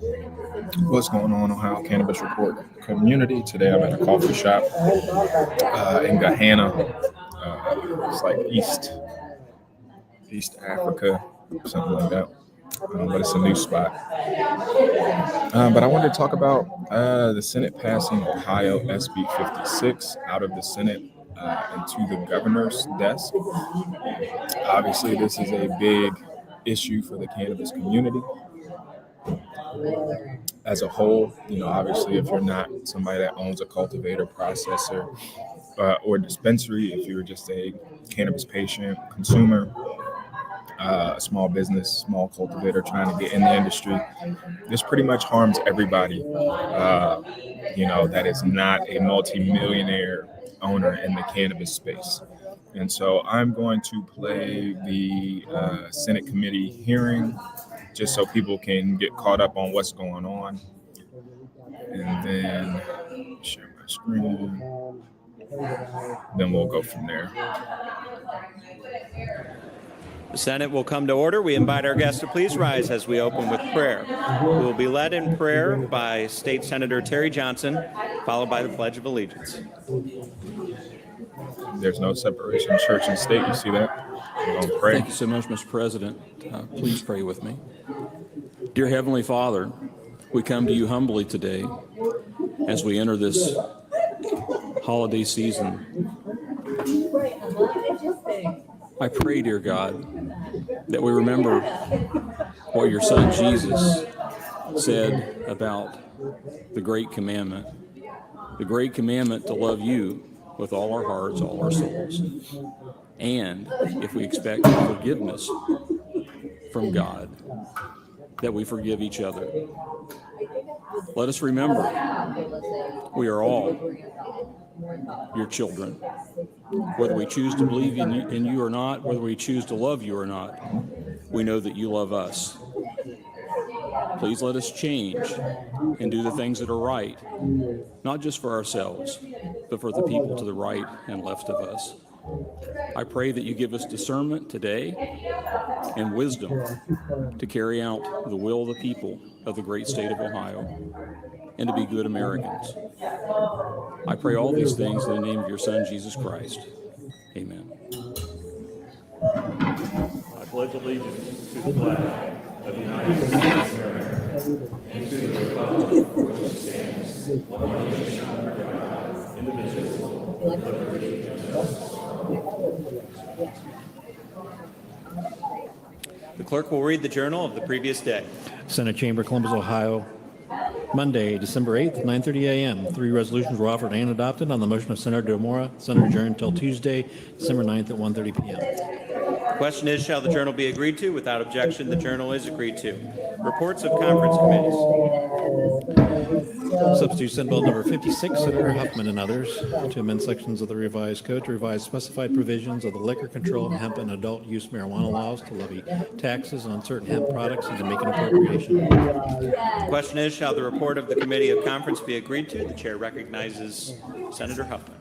What's going on, Ohio Cannabis Report community? Today I'm at a coffee shop in Guyana. It's like East Africa, something like that. But it's a new spot. But I wanted to talk about the Senate passing Ohio SB 56 out of the Senate into the governor's desk. Obviously, this is a big issue for the cannabis community as a whole. Obviously, if you're not somebody that owns a cultivator, processor, or dispensary, if you're just a cannabis patient, consumer, a small business, small cultivator trying to get in the industry, this pretty much harms everybody, that is not a multi-millionaire owner in the cannabis space. And so I'm going to play the Senate committee hearing just so people can get caught up on what's going on. And then share my screen. Then we'll go from there. The Senate will come to order. We invite our guests to please rise as we open with prayer. We will be led in prayer by State Senator Terry Johnson, followed by the Pledge of Allegiance. There's no separation of church and state. You see that? We're going to pray. Thank you so much, Mr. President. Please pray with me. Dear Heavenly Father, we come to you humbly today as we enter this holiday season. I pray, dear God, that we remember what your son Jesus said about the great commandment to love you with all our hearts, all our souls. And if we expect forgiveness from God, that we forgive each other. Let us remember we are all your children. Whether we choose to believe in you or not, whether we choose to love you or not, we know that you love us. Please let us change and do the things that are right, not just for ourselves, but for the people to the right and left of us. I pray that you give us discernment today and wisdom to carry out the will of the people of the great state of Ohio and to be good Americans. I pray all these things in the name of your Son, Jesus Christ. Amen. I pledge allegiance to the flag of the United States of America and to the republic for which it stands, one nation under God, indivisible, with liberty and justice. The clerk will read the journal of the previous day. Senate Chamber, Columbus, Ohio, Monday, December 8th, 9:30 a.m. 3 resolutions were offered and adopted on the motion of Senator Demora. Senate adjourned until Tuesday, December 9th at 1:30 p.m. The question is, shall the journal be agreed to? Without objection, the journal is agreed to. Reports of conference committees. Substitute Senate Bill number 56, Senator Huffman and others, to amend sections of the revised code to revise specified provisions of the liquor control, hemp, and adult use marijuana laws, to levy taxes on certain hemp products, and to make an appropriation. The question is, shall the report of the Committee of Conference be agreed to? The chair recognizes Senator Huffman.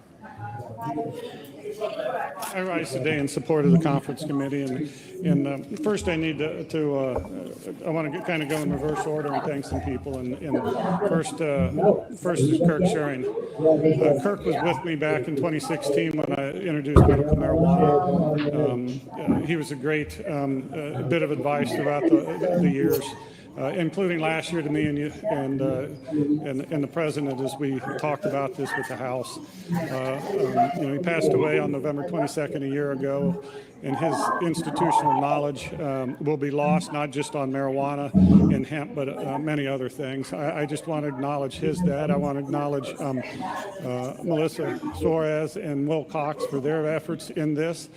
I rise today in support of the conference committee, and first I need I want to kind of go in reverse order and thank some people. And first is Kirk Sherring. Kirk was with me back in 2016 when I introduced medical marijuana. He was a great bit of advice throughout the years. Including last year to me and the president as we talked about this with the House. He passed away on November 22nd a year ago, and his institutional knowledge will be lost, not just on marijuana and hemp, but many other things. I just want to acknowledge his dad. I want to acknowledge Melissa Suarez and Will Cox for their efforts in this.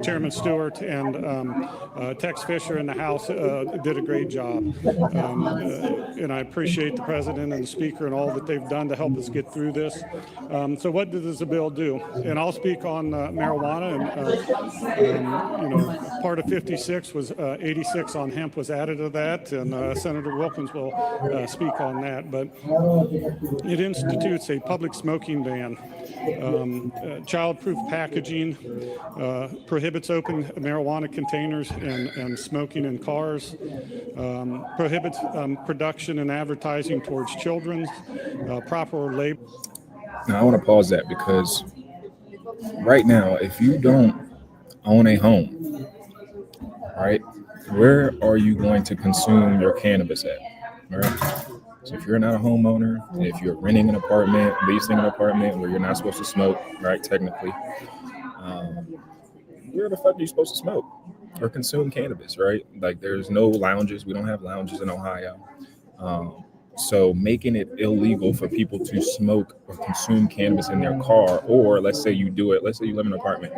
Chairman Stewart and Tex Fisher in the House did a great job. And I appreciate the President and the Speaker and all that they've done to help us get through this. So what does the bill do? And I'll speak on marijuana. And part of 56 was 86 on hemp was added to that, and Senator Wilkins will speak on that. But it institutes a public smoking ban Child-proof packaging, prohibits open marijuana containers and smoking in cars, prohibits production and advertising towards children, proper label. Now I want to pause that because right now, if you don't own a home, right, where are you going to consume your cannabis at? Right. So if you're not a homeowner, if you're renting an apartment, leasing an apartment where you're not supposed to smoke, right, technically, where the fuck are you supposed to smoke or consume cannabis, right? Like there's no lounges. We don't have lounges in Ohio. So making it illegal for people to smoke or consume cannabis in their car, or let's say you do it, let's say you live in an apartment,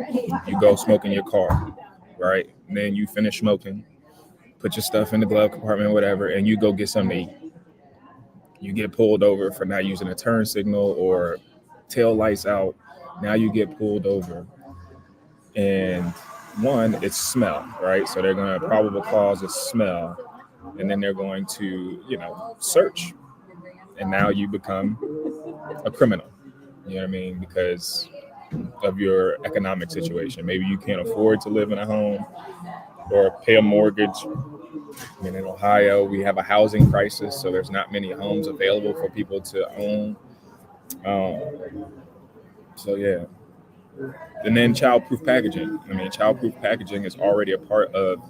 you go smoke in your car, right? And then you finish smoking, put your stuff in the glove compartment, whatever, and you go get something to eat. You get pulled over for not using a turn signal or tail lights out. Now you get pulled over. And one, it's smell, right? So they're going to probable cause a smell. And then they're going to, search. And now you become a criminal. You know what I mean? Because of your economic situation. Maybe you can't afford to live in a home or pay a mortgage. I mean, in Ohio, we have a housing crisis, so there's not many homes available for people to own. So, yeah. And then child-proof packaging. I mean, child-proof packaging is already a part of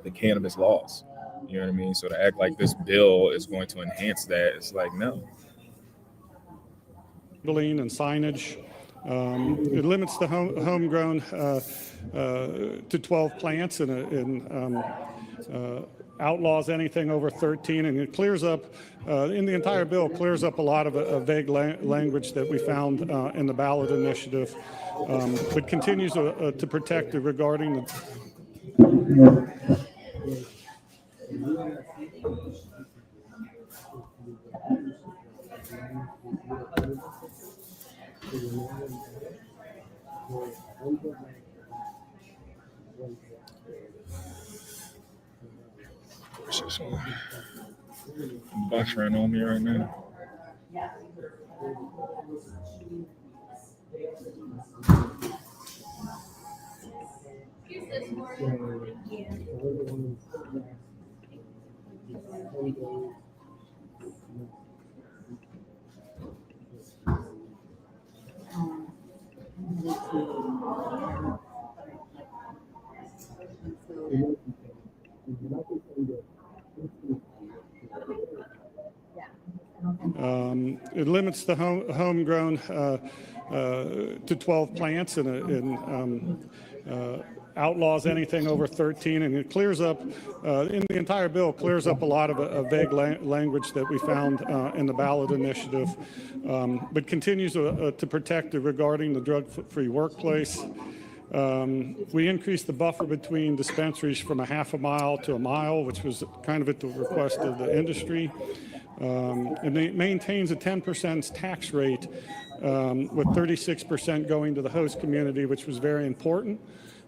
the cannabis laws. You know what I mean? So to act like this bill is going to enhance that, it's like, no. Labeling and signage. It limits the homegrown to 12 plants and outlaws anything over 13, and it clears up, in the entire bill, clears up a lot of vague language that we found in the ballot initiative, but continues to protect it regarding the... Bus ran on me right now. It limits the homegrown to 12 plants and outlaws anything over 13, and it clears up, in the entire bill, clears up a lot of vague language that we found in the ballot initiative, but continues to protect it regarding the drug-free workplace. We increased the buffer between dispensaries from a half a mile to a mile, which was kind of at the request of the industry. It maintains a 10% tax rate, with 36% going to the host community, which was very important.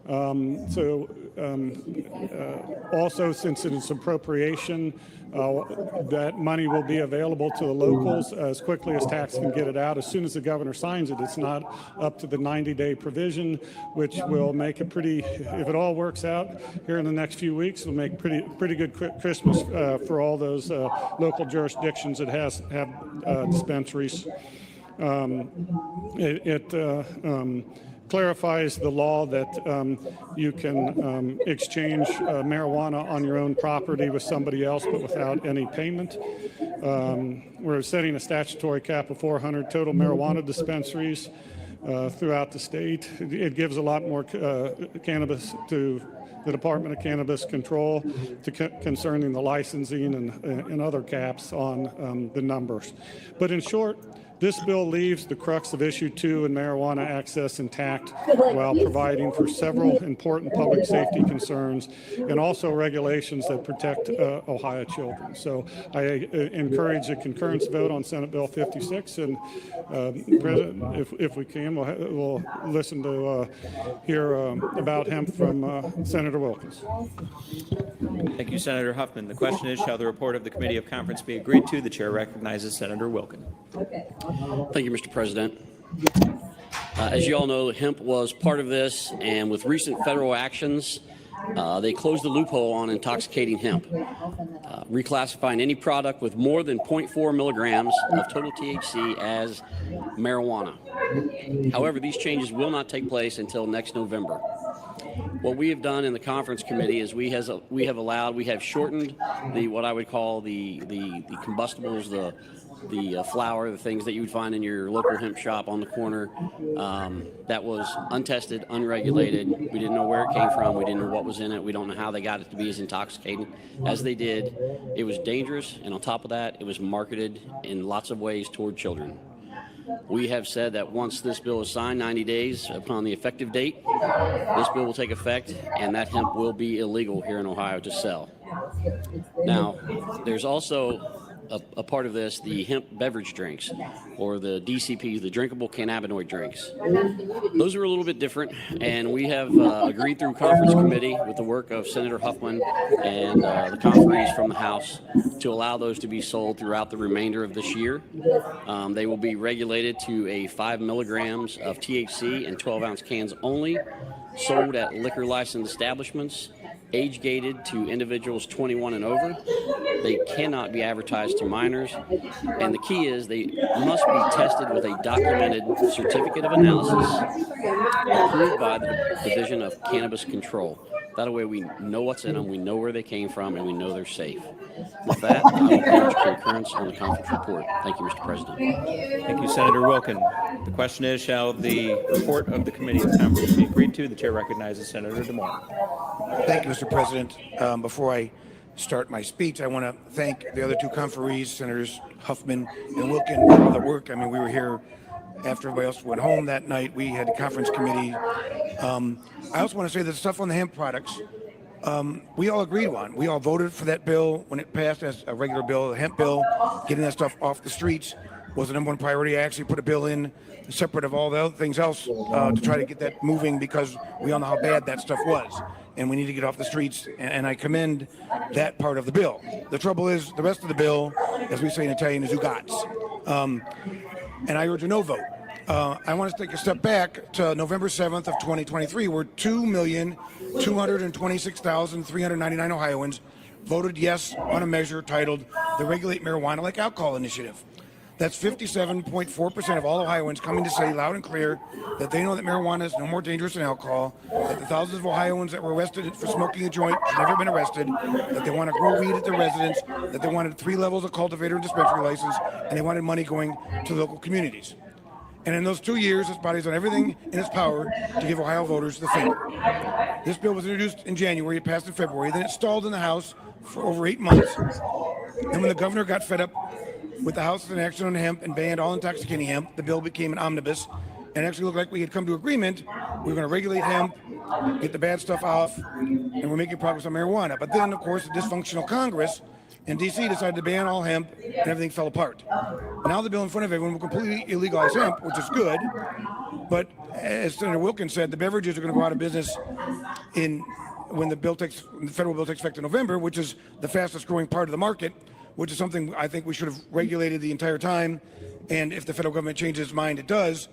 Also, since it is appropriation, that money will be available to the locals as quickly as tax can get it out. As soon as the governor signs it, it's not up to the 90-day provision, which will make it pretty, if it all works out here in the next few weeks, it'll make pretty good Christmas for all those local jurisdictions that have dispensaries. Clarifies the law that you can exchange marijuana on your own property with somebody else, but without any payment. We're setting a statutory cap of 400 total marijuana dispensaries throughout the state. It gives a lot more cannabis to the Department of Cannabis Control concerning the licensing and other caps on the numbers. But in short, this bill leaves the crux of issue 2 in marijuana access intact while providing for several important public safety concerns and also regulations that protect Ohio children. So I encourage a concurrence vote on Senate Bill 56, and President, if we can, we'll listen to hear about hemp from Senator Wilkins. Thank you, Senator Huffman. The question is, shall the report of the Committee of Conference be agreed to? The chair recognizes Senator Wilkins. Thank you, Mr. President. As you all know, hemp was part of this, and with recent federal actions, they closed the loophole on intoxicating hemp, reclassifying any product with more than 0.4 milligrams of total THC as marijuana. However, these changes will not take place until next November. What we have done in the conference committee is we have shortened what I would call the combustibles, the flour, the things that you would find in your local hemp shop on the corner, that was untested, unregulated. We didn't know where it came from. We didn't know what was in it. We don't know how they got it to be as intoxicating as they did. It was dangerous, and on top of that, it was marketed in lots of ways toward children. We have said that once this bill is signed, 90 days upon the effective date, this bill will take effect, and that hemp will be illegal here in Ohio to sell. Now, there's also a part of this, the hemp beverage drinks, or the DCPs, the drinkable cannabinoid drinks. Those are a little bit different, and we have agreed through conference committee with the work of Senator Huffman and the conferees from the House to allow those to be sold throughout the remainder of this year. They will be regulated to a 5 milligrams of THC in 12-ounce cans only, sold at liquor license establishments, age-gated to individuals 21 and over. They cannot be advertised to minors. And the key is they must be tested with a documented certificate of analysis approved by the Division of Cannabis Control. That way we know what's in them, we know where they came from, and we know they're safe. With that, I will urge concurrence on the conference report. Thank you, Mr. President. Thank you, Senator Wilkin. The question is, shall the report of the Committee of Conference be agreed to? The chair recognizes Senator DeMore. Thank you, Mr. President. Before I start my speech, I want to thank the other two conferees, Senators Huffman and Wilkin, for all the work. I mean, we were here after everybody else went home that night. We had a conference committee. I also want to say that the stuff on the hemp products, we all agreed on. We all voted for that bill when it passed as a regular bill, the hemp bill. Getting that stuff off the streets was the number one priority. I actually put a bill in separate of all the other things else to try to get that moving, because we all know how bad that stuff was, and we need to get off the streets, and I commend that part of the bill. The trouble is the rest of the bill, as we say in Italian, is ugats. And I urge a no vote. I want to take a step back to November 7th of 2023, where 2,226,399 Ohioans voted yes on a measure titled the Regulate Marijuana Like Alcohol Initiative. That's 57.4% of all Ohioans coming to say loud and clear that they know that marijuana is no more dangerous than alcohol, that the thousands of Ohioans that were arrested for smoking a joint should never have been arrested, that they want to grow weed at their residence, that they wanted 3 levels of cultivator and dispensary license, and they wanted money going to local communities. And in those 2 years, this body's done everything in its power to give Ohio voters the finger. This bill was introduced in January, it passed in February, then it stalled in the House for over 8 months. And when the governor got fed up with the House's inaction on hemp and banned all intoxicating hemp, the bill became an omnibus and actually looked like we had come to agreement. We were going to regulate hemp, get the bad stuff off, and we're making progress on marijuana. But then, of course, the dysfunctional Congress in D.C. decided to ban all hemp, and everything fell apart. Now the bill in front of everyone will completely illegalize hemp, which is good. But as Senator Wilkins said, the beverages are going to go out of business when the federal bill takes effect in November, which is the fastest growing part of the market, which is something I think we should have regulated the entire time. And if the federal government changes its mind, it does.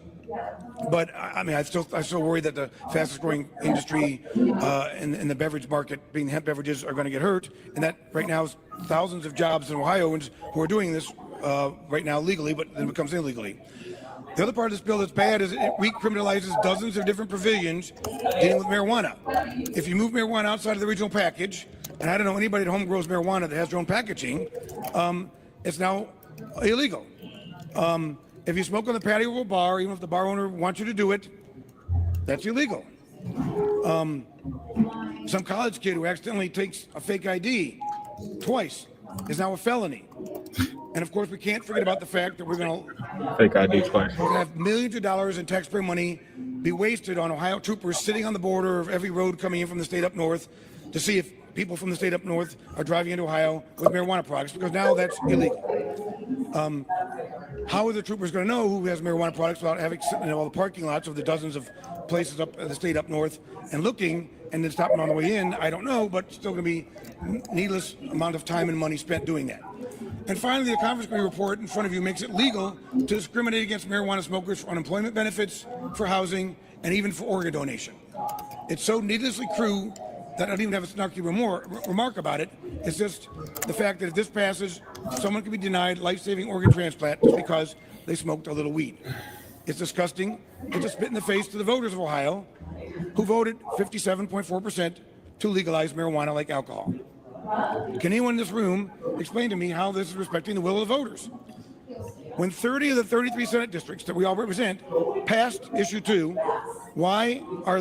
But I mean, I still worry that the fastest growing industry in the beverage market, being hemp beverages, are going to get hurt. And that right now is thousands of jobs in Ohioans who are doing this right now legally, but then it becomes illegally. The other part of this bill that's bad is it recriminalizes dozens of different provisions dealing with marijuana. If you move marijuana outside of the original package, and I don't know anybody at home grows marijuana that has their own packaging, it's now illegal. If you smoke on the patio of a bar, even if the bar owner wants you to do it, that's illegal. Some college kid who accidentally takes a fake ID twice is now a felony. And of course, we can't forget about the fact that we're going to Fake ID twice. have millions of dollars in taxpayer money be wasted on Ohio troopers sitting on the border of every road coming in from the state up north to see if people from the state up north are driving into Ohio with marijuana products, because now that's illegal. How are the troopers going to know who has marijuana products without having sitting in all the parking lots of the dozens of places up in the state up north and looking and then stopping on the way in? I don't know, but still going to be needless amount of time and money spent doing that. And finally, the conference committee report in front of you makes it legal to discriminate against marijuana smokers for unemployment benefits, for housing, and even for organ donation. It's so needlessly crude that I don't even have a snarky remark about it. It's just the fact that if this passes, someone can be denied life-saving organ transplant just because they smoked a little weed. It's disgusting. It's a spit in the face to the voters of Ohio, who voted 57.4% to legalize marijuana like alcohol. Can anyone in this room explain to me how this is respecting the will of the voters? When 30 of the 33 Senate districts that we all represent passed issue 2, why are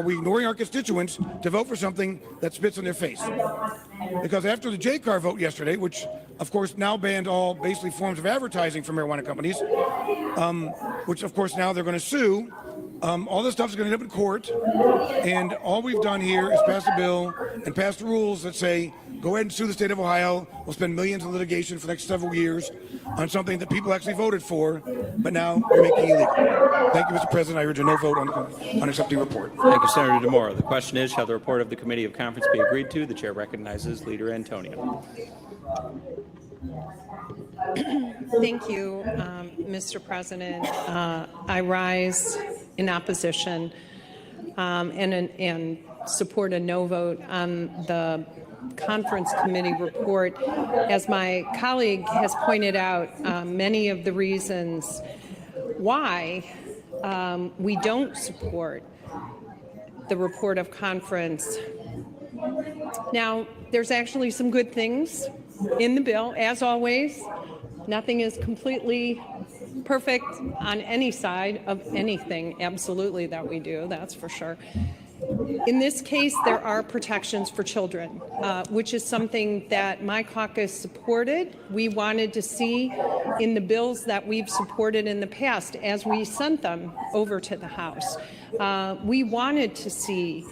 we ignoring our constituents to vote for something that spits in their face? Because after the J-Car vote yesterday, which of course now banned all basically forms of advertising for marijuana companies, which of course now they're going to sue, all this stuff is going to end up in court, and all we've done here is pass a bill and pass the rules that say, go ahead and sue the state of Ohio. We'll spend millions in litigation for the next several years on something that people actually voted for, but now you're making illegal. Thank you, Mr. President. I urge a no vote on accepting report. Thank you, Senator DeMora. The question is, shall the report of the Committee of Conference be agreed to? The chair recognizes Leader Antonio. Thank you, Mr. President. I rise in opposition and support a no vote on the conference committee report. As my colleague has pointed out, many of the reasons why we don't support the report of conference. Now, there's actually some good things in the bill, as always. Nothing is completely perfect on any side of anything, absolutely, that we do, that's for sure. In this case, there are protections for children, which is something that my caucus supported. We wanted to see in the bills that we've supported in the past as we sent them over to the House. We wanted to see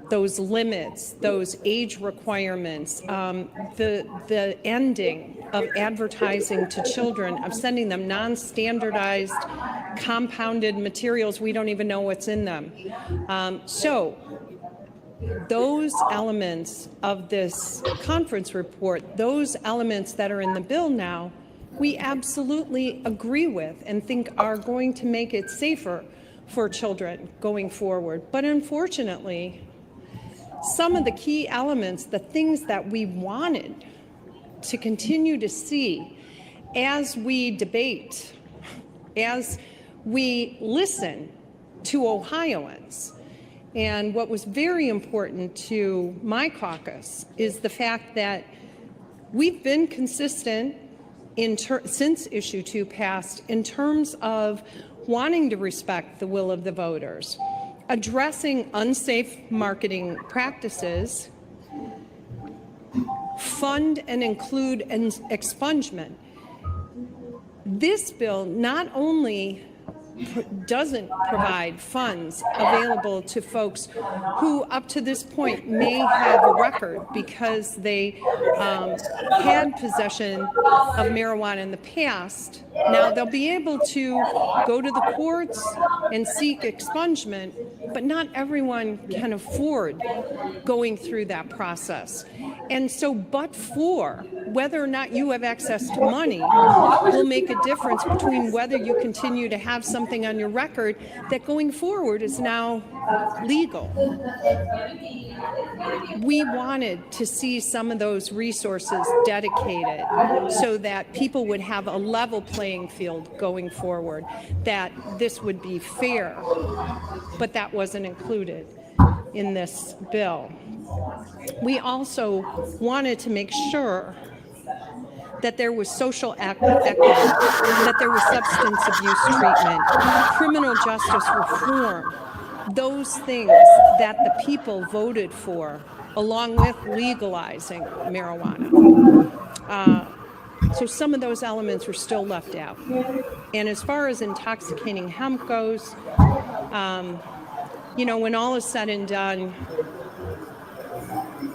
those limits, those age requirements, the ending of advertising to children, of sending them non-standardized, compounded materials. We don't even know what's in them. So those elements of this conference report, those elements that are in the bill now, we absolutely agree with and think are going to make it safer for children going forward. But unfortunately, some of the key elements, the things that we wanted to continue to see as we debate, as we listen to Ohioans. And what was very important to my caucus is the fact that we've been consistent since issue 2 passed in terms of wanting to respect the will of the voters, addressing unsafe marketing practices, fund and include expungement. This bill not only doesn't provide funds available to folks who up to this point may have a record because they had possession of marijuana in the past. Now they'll be able to go to the courts and seek expungement, but not everyone can afford going through that process. And so, but for whether or not you have access to money will make a difference between whether you continue to have something on your record that going forward is now legal. We wanted to see some of those resources dedicated so that people would have a level playing field going forward, that this would be fair, but that wasn't included in this bill. We also wanted to make sure that there was social equity, that there was substance abuse treatment, criminal justice reform, those things that the people voted for, along with legalizing marijuana. So some of those elements were still left out. And as far as intoxicating hemp goes, you know, when all is said and done,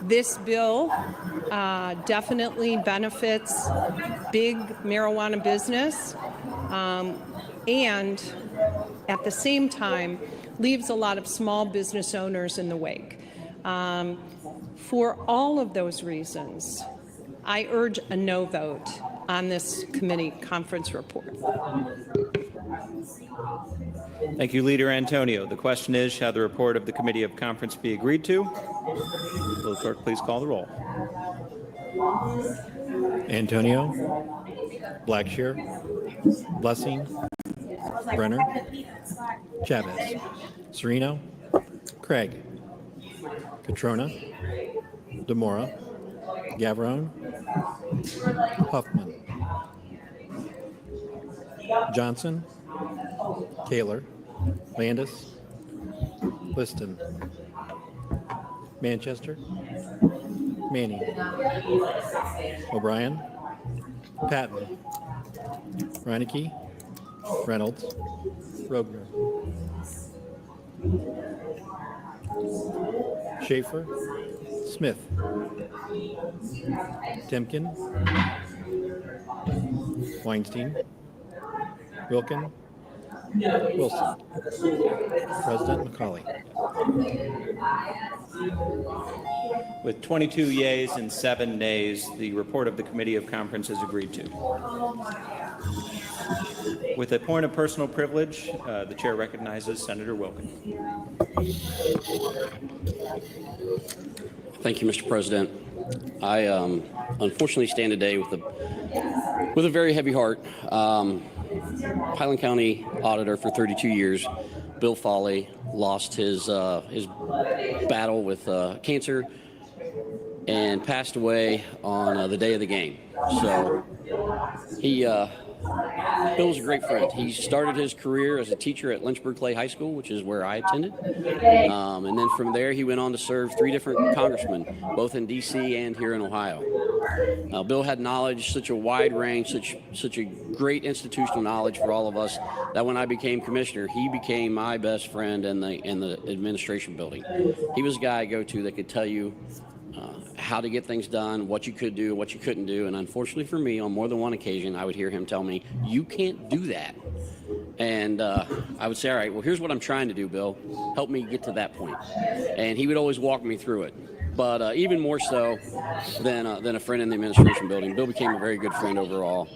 this bill definitely benefits big marijuana business and at the same time leaves a lot of small business owners in the wake. For all of those reasons, I urge a no vote on this committee conference report. Thank you, Leader Antonio. The question is, shall the report of the Committee of Conference be agreed to? Will the clerk please call the roll? Antonio, Blackshear, Blessing, Brenner, Chavez, Sereno, Craig, Catrona, Demora, Gavarone, Huffman, Johnson, Kaler, Landis, Liston, Manchester, Manning, O'Brien, Patton, Reinecke, Reynolds, Rogner, Schaefer, Smith, Timken, Weinstein, Wilkin, Wilson, President McCauley. With 22 yeas and 7 nays, the report of the Committee of Conference is agreed to. With a point of personal privilege, the chair recognizes Senator Wilkin. Thank you, Mr. President. I unfortunately stand today with a very heavy heart. Highland County Auditor for 32 years, Bill Foley, lost his battle with cancer and passed away on the day of the game. So Bill was a great friend. He started his career as a teacher at Lynchburg Clay High School, which is where I attended. And then from there, he went on to serve 3 different congressmen, both in D.C. and here in Ohio. Bill had knowledge, such a wide range, such a great institutional knowledge for all of us, that when I became commissioner, he became my best friend in the administration building. He was a guy I go to that could tell you how to get things done, what you could do, what you couldn't do. And unfortunately for me, on more than one occasion, I would hear him tell me, "You can't do that." And I would say, "All right, well, here's what I'm trying to do, Bill. Help me get to that point." And he would always walk me through it. But even more so than a friend in the administration building, Bill became a very good friend overall.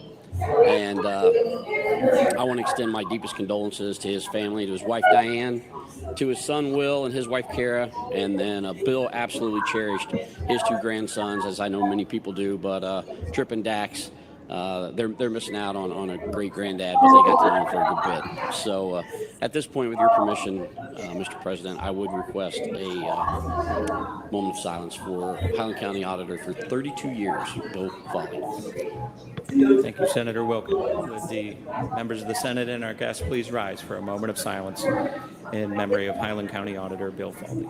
And I want to extend my deepest condolences to his family, to his wife, Diane, to his son, Will, and his wife, Kara. And then Bill absolutely cherished his 2 grandsons, as I know many people do. But Trip and Dax, they're missing out on a great granddad, but they got to know him for a good bit. So at this point, with your permission, Mr. President, I would request a moment of silence for Highland County Auditor for 32 years, Bill Foley. Thank you, Senator Wilkin. Would the members of the Senate and our guests please rise for a moment of silence in memory of Highland County Auditor Bill Foley.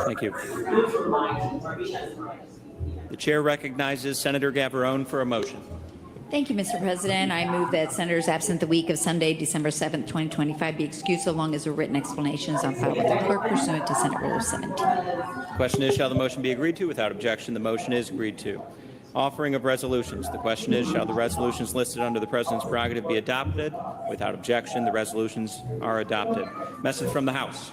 Thank you. The chair recognizes Senator Gavarone for a motion. Thank you, Mr. President. I move that senators absent the week of Sunday, December 7th, 2025 be excused so long as a written explanation is on file with the clerk pursuant to Senate Rule 17. The question is, shall the motion be agreed to? Without objection, the motion is agreed to. Offering of resolutions. The question is, shall the resolutions listed under the President's prerogative be adopted? Without objection, the resolutions are adopted. Message from the House.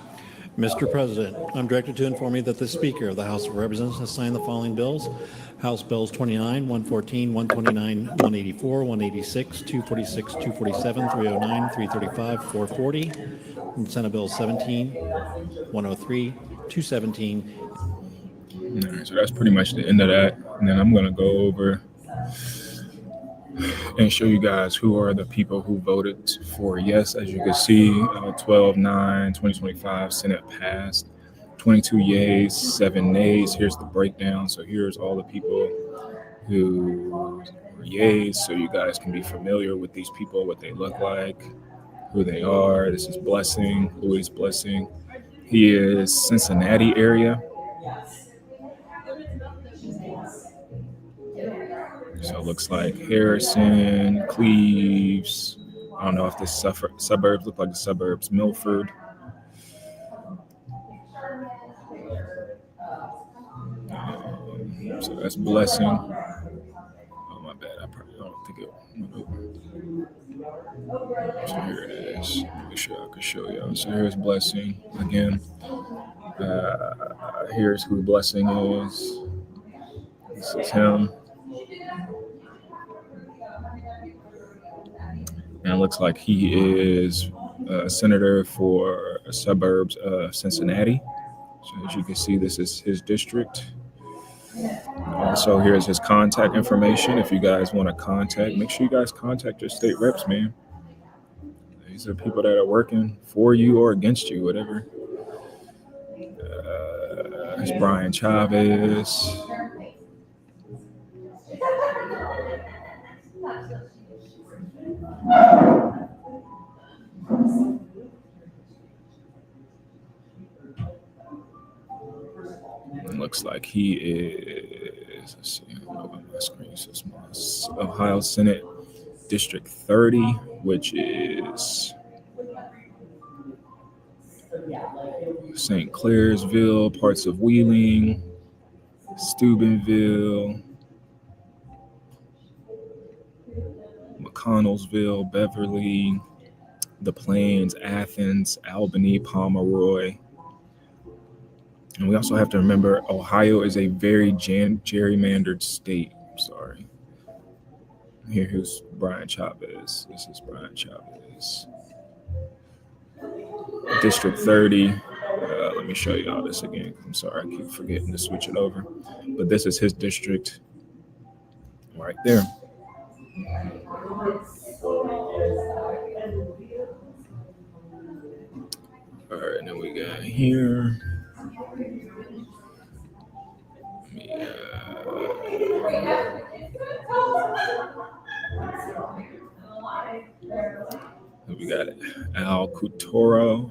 Mr. President, I'm directed to inform you that the Speaker of the House of Representatives has signed the following bills. House Bills 29, 114, 129, 184, 186, 246, 247, 309, 335, 440, and Senate Bill 17, 103, 217. All right, so that's pretty much the end of that. And then I'm going to go over and show you guys who are the people who voted for yes. As you can see, 12-9-2025, Senate passed. 22 yeas, 7 nays. Here's the breakdown. So here's all the people who were yeas, so you guys can be familiar with these people, what they look like, who they are. This is Blessing, Louis Blessing. He is Cincinnati area. So it looks like Harrison, Cleves. I don't know if the suburbs look like the suburbs. Milford. So that's Blessing. Oh, my bad. I probably don't think it went over. So here it is. Make sure I can show y'all. So here's Blessing again. Here's who Blessing is. This is him. And it looks like he is a senator for suburbs of Cincinnati. So as you can see, this is his district. Also, here's his contact information. If you guys want to contact, make sure you guys contact your state reps, man. These are people that are working for you or against you, whatever. It's Brian Chavez. It looks like he is, let's see, my screen is so small. Ohio Senate District 30, which is St. Clairsville, parts of Wheeling, Steubenville, McConnellsville, Beverly, the Plains, Athens, Albany, Pomeroy. And we also have to remember Ohio is a very gerrymandered state. I'm sorry. Here's Brian Chavez. This is Brian Chavez. District 30. Let me show you all this again. I'm sorry, I keep forgetting to switch it over. But this is his district right there. All right, and then we got here. We got Al Couturo.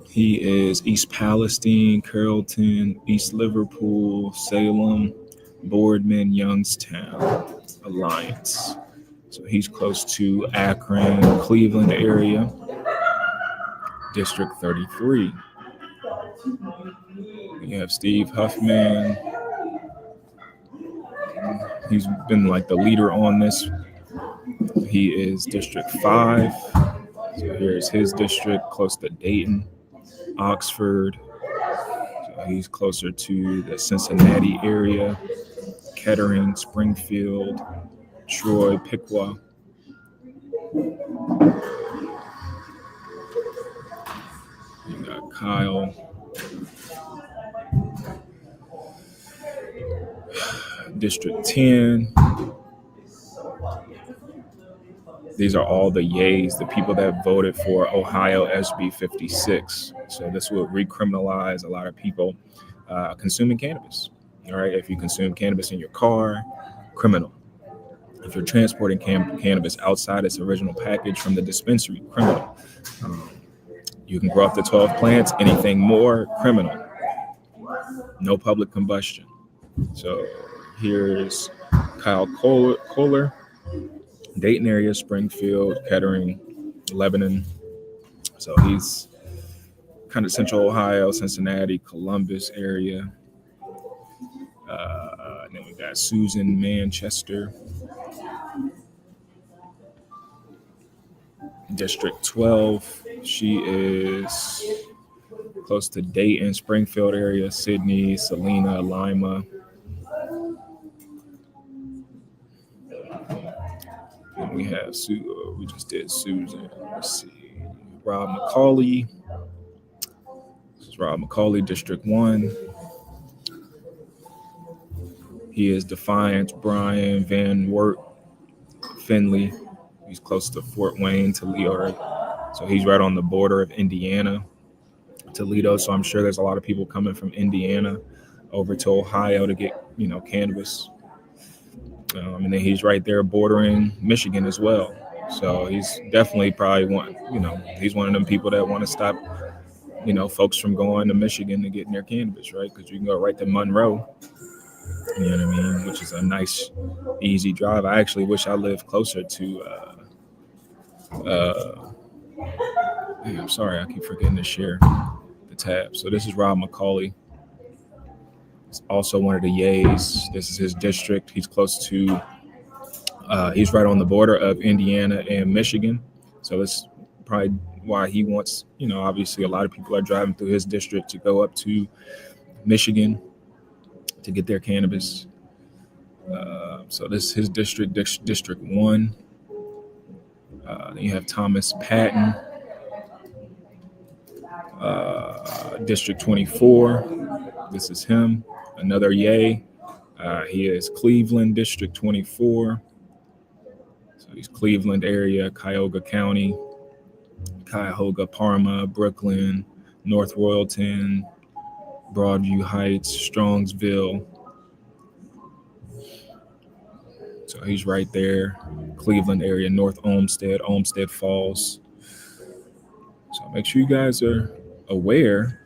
He is East Palestine, Carrollton, East Liverpool, Salem, Boardman, Youngstown, Alliance. So he's close to Akron, Cleveland area. District 33. You have Steve Huffman. He's been like the leader on this. He is District 5. So here's his district, close to Dayton, Oxford. So he's closer to the Cincinnati area, Kettering, Springfield, Troy, Piqua. You got Kyle. District 10. These are all the yays, the people that voted for Ohio SB 56. So this will recriminalize a lot of people consuming cannabis. All right, if you consume cannabis in your car, criminal. If you're transporting cannabis outside its original package from the dispensary, criminal. You can grow up to 12 plants, anything more, criminal. No public combustion. So here's Kyle Kohler, Dayton area, Springfield, Kettering, Lebanon. So he's kind of central Ohio, Cincinnati, Columbus area. And then we got Susan Manchester, District 12. She is close to Dayton, Springfield area, Sydney, Salina, Lima. And we have we just did Susan. Let's see, Rob McCauley. This is Rob McCauley, District 1. He is Defiance, Bryan, Van Wert, Findlay. He's close to Fort Wayne, Toledo. So he's right on the border of Indiana, Toledo. So I'm sure there's a lot of people coming from Indiana over to Ohio to get, cannabis. And then he's right there bordering Michigan as well. So he's definitely probably he's one of them people that want to stop, folks from going to Michigan to getting their cannabis, right? Because you can go right to Monroe, you know what I mean? Which is a nice, easy drive. I actually wish I lived closer to, I'm sorry, I keep forgetting to share the tab. So this is Rob McCauley. also one of the yays. This is his district. He's close to, he's right on the border of Indiana and Michigan. So it's probably why he wants, obviously a lot of people are driving through his district to go up to Michigan to get their cannabis. So this is his district, District 1. Then you have Thomas Patton, District 24. This is him, another yay. He is Cleveland, District 24. So he's Cleveland area, Cuyahoga County, Cuyahoga, Parma, Brooklyn, North Royalton, Broadview Heights, Strongsville. So he's right there, Cleveland area, North Olmsted Falls. So make sure you guys are aware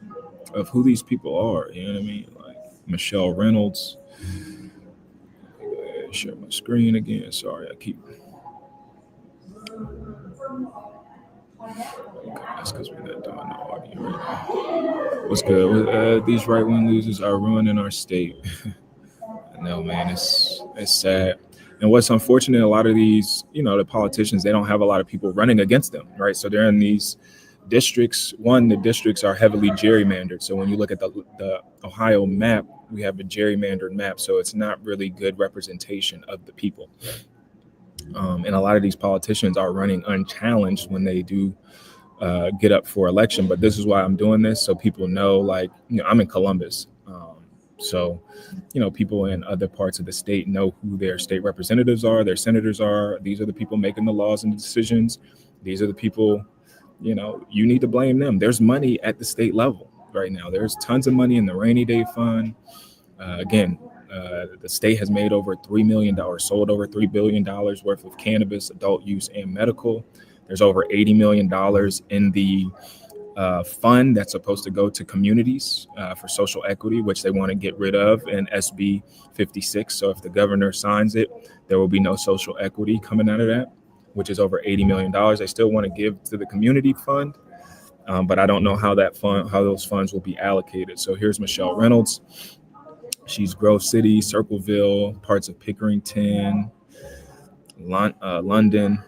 of who these people are. You know what I mean? Like Michelle Reynolds. Share my screen again. Sorry, I keep. Okay, that's because we're not doing the audio right now. What's good? These right-wing losers are ruining our state. No, man, it's sad. And what's unfortunate, a lot of these, the politicians, they don't have a lot of people running against them, right? So they're in these districts. The districts are heavily gerrymandered. So when you look at the Ohio map, we have a gerrymandered map. So it's not really good representation of the people. And a lot of these politicians are running unchallenged when they do get up for election. But this is why I'm doing this, so people know, I'm in Columbus. So, people in other parts of the state know who their state representatives are, their senators are. These are the people making the laws and the decisions. These are the people, you need to blame them. There's money at the state level right now. There's tons of money in the rainy day fund. The state has made over $3 million, sold over $3 billion worth of cannabis, adult use and medical. There's over $80 million in the fund that's supposed to go to communities for social equity, which they want to get rid of in SB 56. So if the governor signs it, there will be no social equity coming out of that, which is over $80 million. They still want to give to the community fund, but I don't know how those funds will be allocated. So here's Michelle Reynolds. She's Grove City, Circleville, parts of Pickerington, London.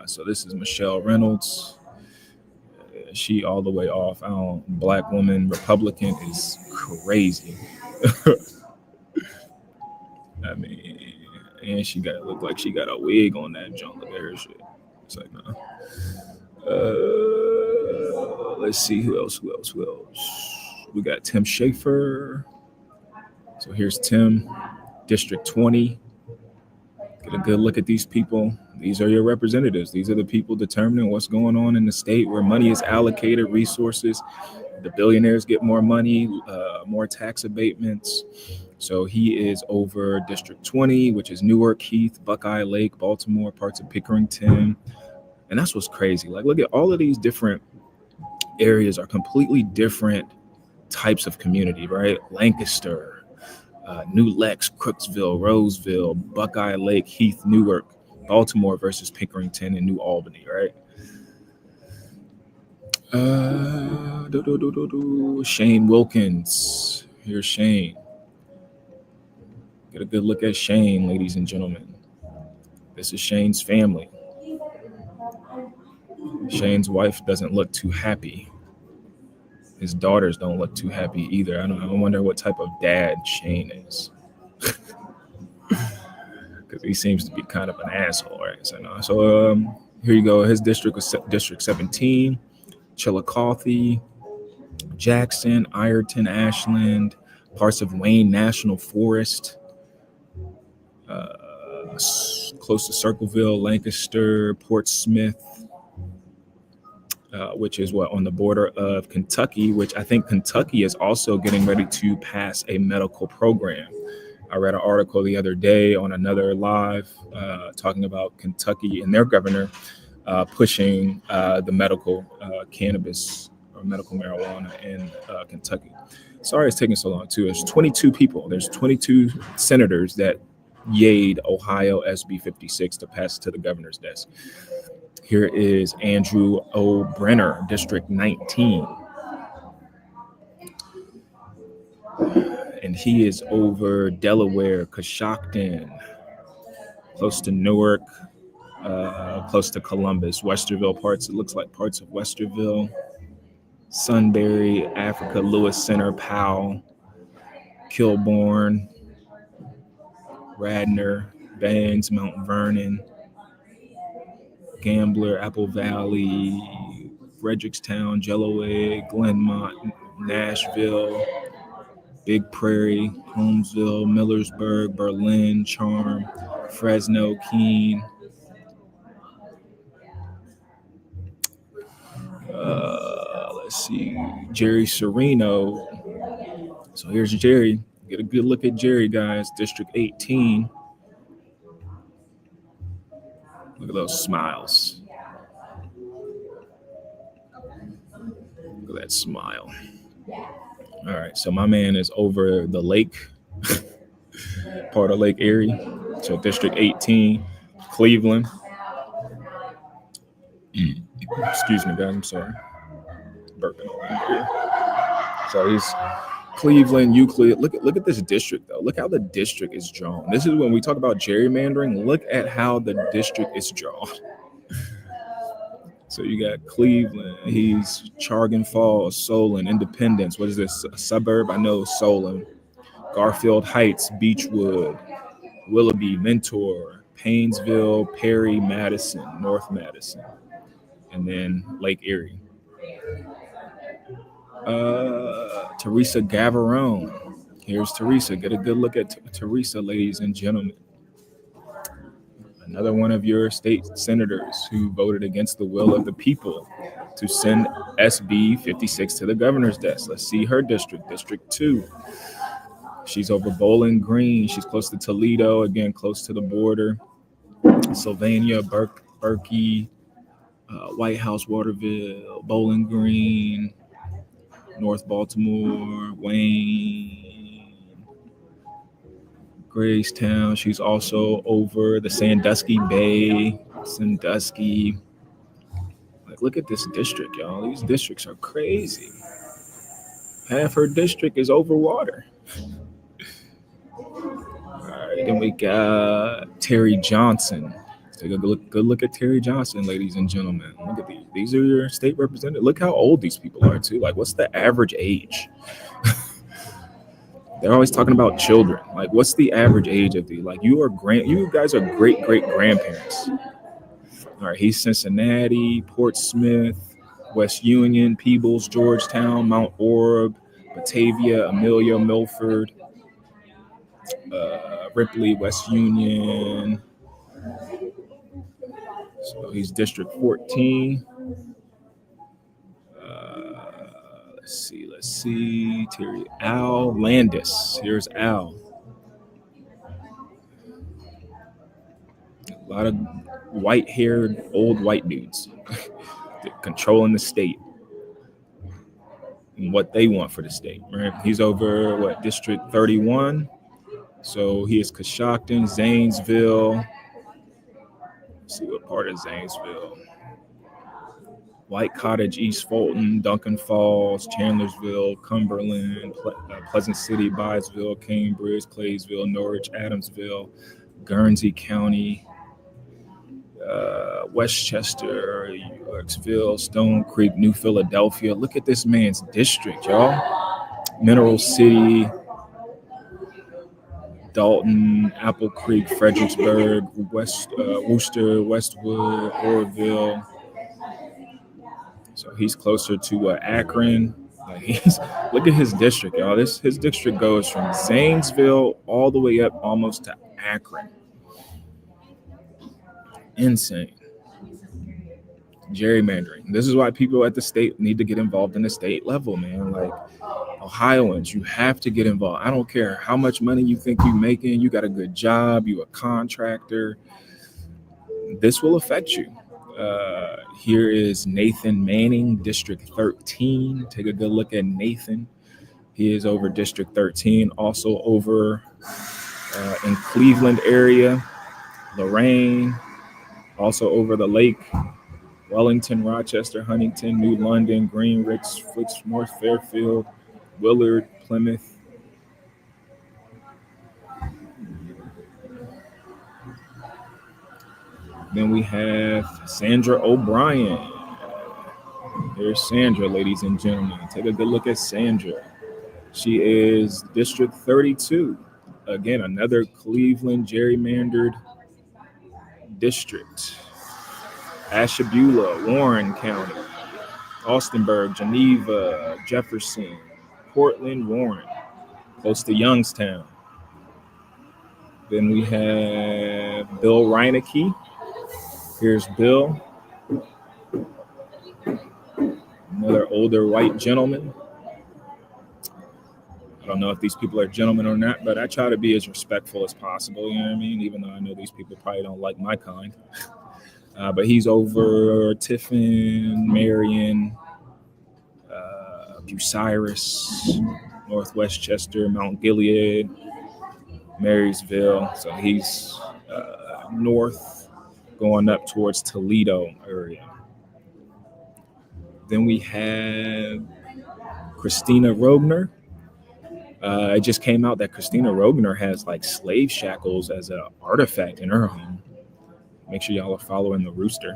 So this is Michelle Reynolds. She all the way off. Black woman, Republican is crazy. I mean, and she got to look like she got a wig on that junk. Look at her shit. It's like, nah. Let's see who else. We got Tim Schaefer. So here's Tim, District 20. Get a good look at these people. These are your representatives. These are the people determining what's going on in the state, where money is allocated, resources. The billionaires get more money, more tax abatements. So he is over District 20, which is Newark, Heath, Buckeye Lake, Baltimore, parts of Pickerington. And that's what's crazy. Like, look at all of these different areas are completely different types of community, right? Lancaster, New Lex, Crooksville, Roseville, Buckeye Lake, Heath, Newark, Baltimore versus Pickerington and New Albany, right? Shane Wilkins. Here's Shane. Get a good look at Shane, ladies and gentlemen. This is Shane's family. Shane's wife doesn't look too happy. His daughters don't look too happy either. I wonder what type of dad Shane is. Because he seems to be kind of an asshole, right? So here you go. His district was District 17, Chillicothe, Jackson, Ironton, Ashland, parts of Wayne National Forest, close to Circleville, Lancaster, Portsmouth, which is on the border of Kentucky, which I think Kentucky is also getting ready to pass a medical program. I read an article the other day on another live talking about Kentucky and their governor pushing the medical cannabis or medical marijuana in Kentucky. Sorry it's taking so long too. There's 22 people. There's 22 senators that yayed Ohio SB 56 to pass to the governor's desk. Here is Andrew O. Brenner, District 19. And he is over Delaware, Coshocton, close to Newark, close to Columbus, Westerville parts. It looks like parts of Westerville, Sunbury, Africa, Lewis Center, Powell, Kilbourne, Radnor, Bangs, Mount Vernon, Gambler, Apple Valley, Frederickstown, Jelloway, Glenmont, Nashville, Big Prairie, Holmesville, Millersburg, Berlin, Charm, Fresno, Keene. Let's see, Jerry Sereno. So here's Jerry. Get a good look at Jerry, guys. District 18. Look at those smiles. Look at that smile. All right, so my man is over the lake, part of Lake Erie. So District 18, Cleveland. Excuse me, guys. I'm sorry. Burping around here. So he's Cleveland, Euclid. Look at this district, though. Look how the district is drawn. This is when we talk about gerrymandering. Look at how the district is drawn. So you got Cleveland. He's Chargan Falls, Solon, Independence. What is this? A suburb? I know Solon. Garfield Heights, Beechwood, Willoughby, Mentor, Painesville, Perry, Madison, North Madison, and then Lake Erie. Teresa Gavarone. Here's Teresa. Get a good look at Teresa, ladies and gentlemen. Another one of your state senators who voted against the will of the people to send SB 56 to the governor's desk. Let's see her district, District 2. She's over Bowling Green. She's close to Toledo, again, close to the border. Sylvania, Berkey, White House, Waterville, Bowling Green, North Baltimore, Wayne, Gracetown. She's also over the Sandusky Bay, Sandusky. Like, look at this district, y'all. These districts are crazy. Half her district is over water. All right, then we got Terry Johnson. Let's take a good look at Terry Johnson, ladies and gentlemen. Look at these. These are your state representatives. Look how old these people are, too. Like, what's the average age? They're always talking about children. Like, what's the average age of these? Like, you guys are great-great-grandparents. All right, he's Cincinnati, Portsmouth, West Union, Peebles, Georgetown, Mount Orab, Batavia, Amelia, Milford, Ripley, West Union. So he's District 14. Let's see. Terry Al Landis. Here's Al. A lot of white-haired old white dudes controlling the state and what they want for the state. Right? He's over District 31. So he is Coshocton, Zanesville. Let's see what part of Zanesville. White Cottage, East Fulton, Duncan Falls, Chandlersville, Cumberland, Pleasant City, Byesville, Cambridge, Claysville, Norwich, Adamsville, Guernsey County, Westchester, Yorksville, Stone Creek, New Philadelphia. Look at this man's district, y'all. Mineral City, Dalton, Apple Creek, Fredericksburg, Worcester, Westwood, Oroville. So he's closer to Akron. Look at his district, y'all. His district goes from Zanesville all the way up almost to Akron. Insane. Gerrymandering. This is why people at the state need to get involved in the state level, man. Like, Ohioans, you have to get involved. I don't care how much money you think you're making. You got a good job. You a contractor. This will affect you. Here is Nathan Manning, District 13. Take a good look at Nathan. He is over District 13, also over in Cleveland area, Lorraine, also over the lake, Wellington, Rochester, Huntington, New London, Greenwich, North Fairfield, Willard, Plymouth, Then we have Sandra O'Brien. Here's Sandra, ladies and gentlemen. Take a good look at Sandra. She is District 32. Again, another Cleveland gerrymandered district. Ashtabula, Warren County, Austinburg, Geneva, Jefferson, Portland, Warren, close to Youngstown. Then we have Bill Reinecke. Here's Bill, another older white gentleman. I don't know if these people are gentlemen or not, but I try to be as respectful as possible, you know what I mean? Even though I know these people probably don't like my kind. But he's over Tiffin, Marion, Bucyrus, Northwest Chester, Mount Gilead, Marysville. So he's north going up towards Toledo area. Then we have Christina Rogner. It just came out that Christina Rogner has like slave shackles as an artifact in her home. Make sure y'all are following The Rooster.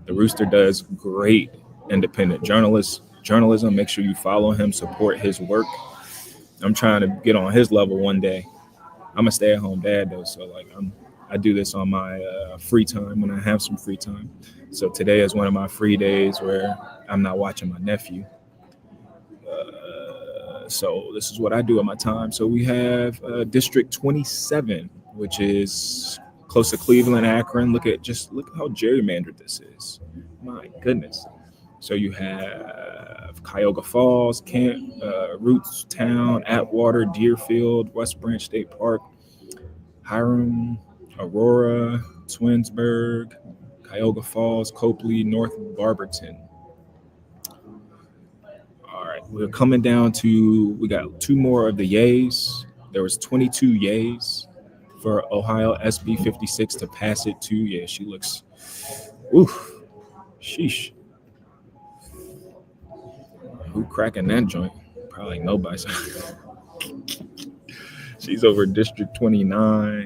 The Rooster does great independent journalism. Make sure you follow him, support his work. I'm trying to get on his level one day. I'm a stay-at-home dad though, so like I do this on my free time when I have some free time. So today is one of my free days where I'm not watching my nephew. So this is what I do at my time. So we have District 27, which is close to Cleveland, Akron. Look at how gerrymandered this is. My goodness. So you have Cuyahoga Falls, Kent, Rootstown, Atwater, Deerfield, West Branch State Park, Hiram, Aurora, Twinsburg, Cuyahoga Falls, Copley, North Barberton. All right, we're coming down to, we got two more of the yays. There was 22 yays for Ohio SB 56 to pass it to. Yeah, she looks, oof, sheesh. Who cracking that joint? Probably nobody. She's over District 29,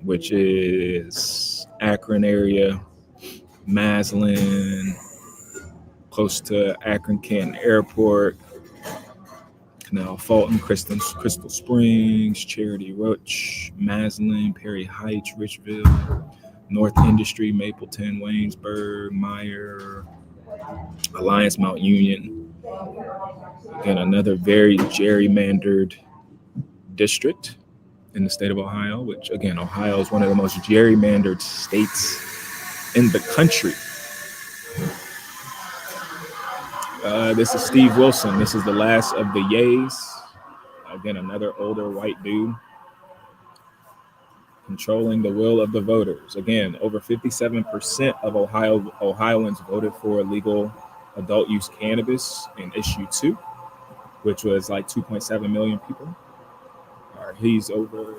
which is Akron area, Maslin, close to Akron Canton Airport, Canal Fulton, Crystal Springs, Charity Roach, Maslin, Perry Heights, Richville, North Industry, Mapleton, Waynesburg, Meyer, Alliance, Mount Union. Again, another very gerrymandered district in the state of Ohio, which again, Ohio is one of the most gerrymandered states in the country. This is Steve Wilson. This is the last of the yays. Again, another older white dude controlling the will of the voters. Again, over 57% of Ohioans voted for legal adult use cannabis in issue 2, which was like 2.7 million people. He's over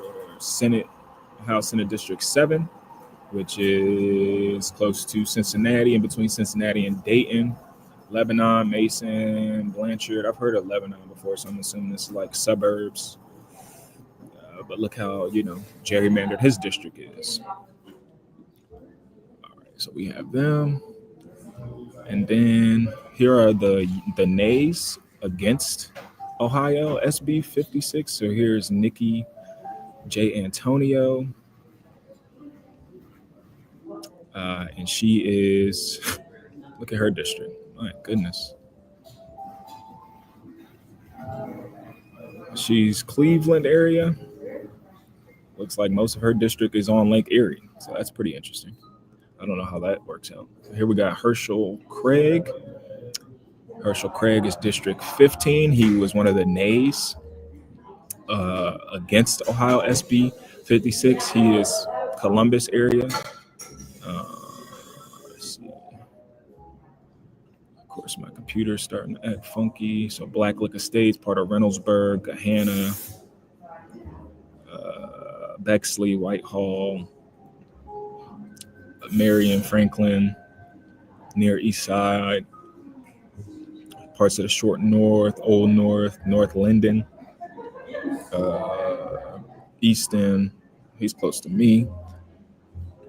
House Senate District 7, which is close to Cincinnati, in between Cincinnati and Dayton, Lebanon, Mason, Blanchard. I've heard of Lebanon before, so I'm assuming this is like suburbs. But look how, gerrymandered his district is. All right, so we have them. And then here are the nays against Ohio SB 56. So here's Nikki J. Antonio. And she is, look at her district. My goodness. She's Cleveland area. Looks like most of her district is on Lake Erie. So that's pretty interesting. I don't know how that works out. Here we got Herschel Craig. Herschel Craig is District 15. He was one of the nays against Ohio SB 56. He is Columbus area. Let's see. Of course, my computer's starting to act funky. So Blacklick Estates, part of Reynoldsburg, Gahanna, Bexley, Whitehall, Marion, Franklin, near East Side, parts of the Short North, Old North, North Linden, Easton. He's close to me.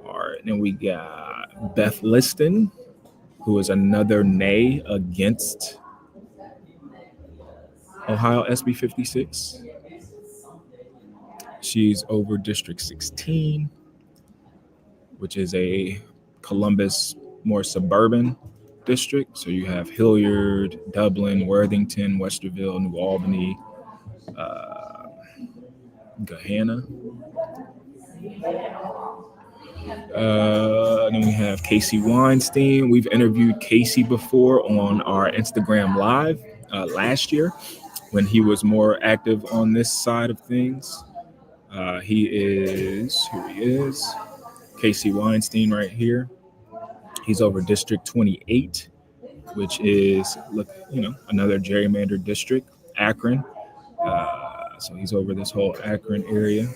All right. Then we got Beth Liston, who is another nay against Ohio SB 56. She's over District 16, which is a Columbus, more suburban district. So you have Hilliard, Dublin, Worthington, Westerville, New Albany, Gahanna. Then we have Casey Weinstein. We've interviewed Casey before on our Instagram Live last year when he was more active on this side of things. Here he is, Casey Weinstein right here. He's over District 28, which is, another gerrymandered district, Akron. So he's over this whole Akron area.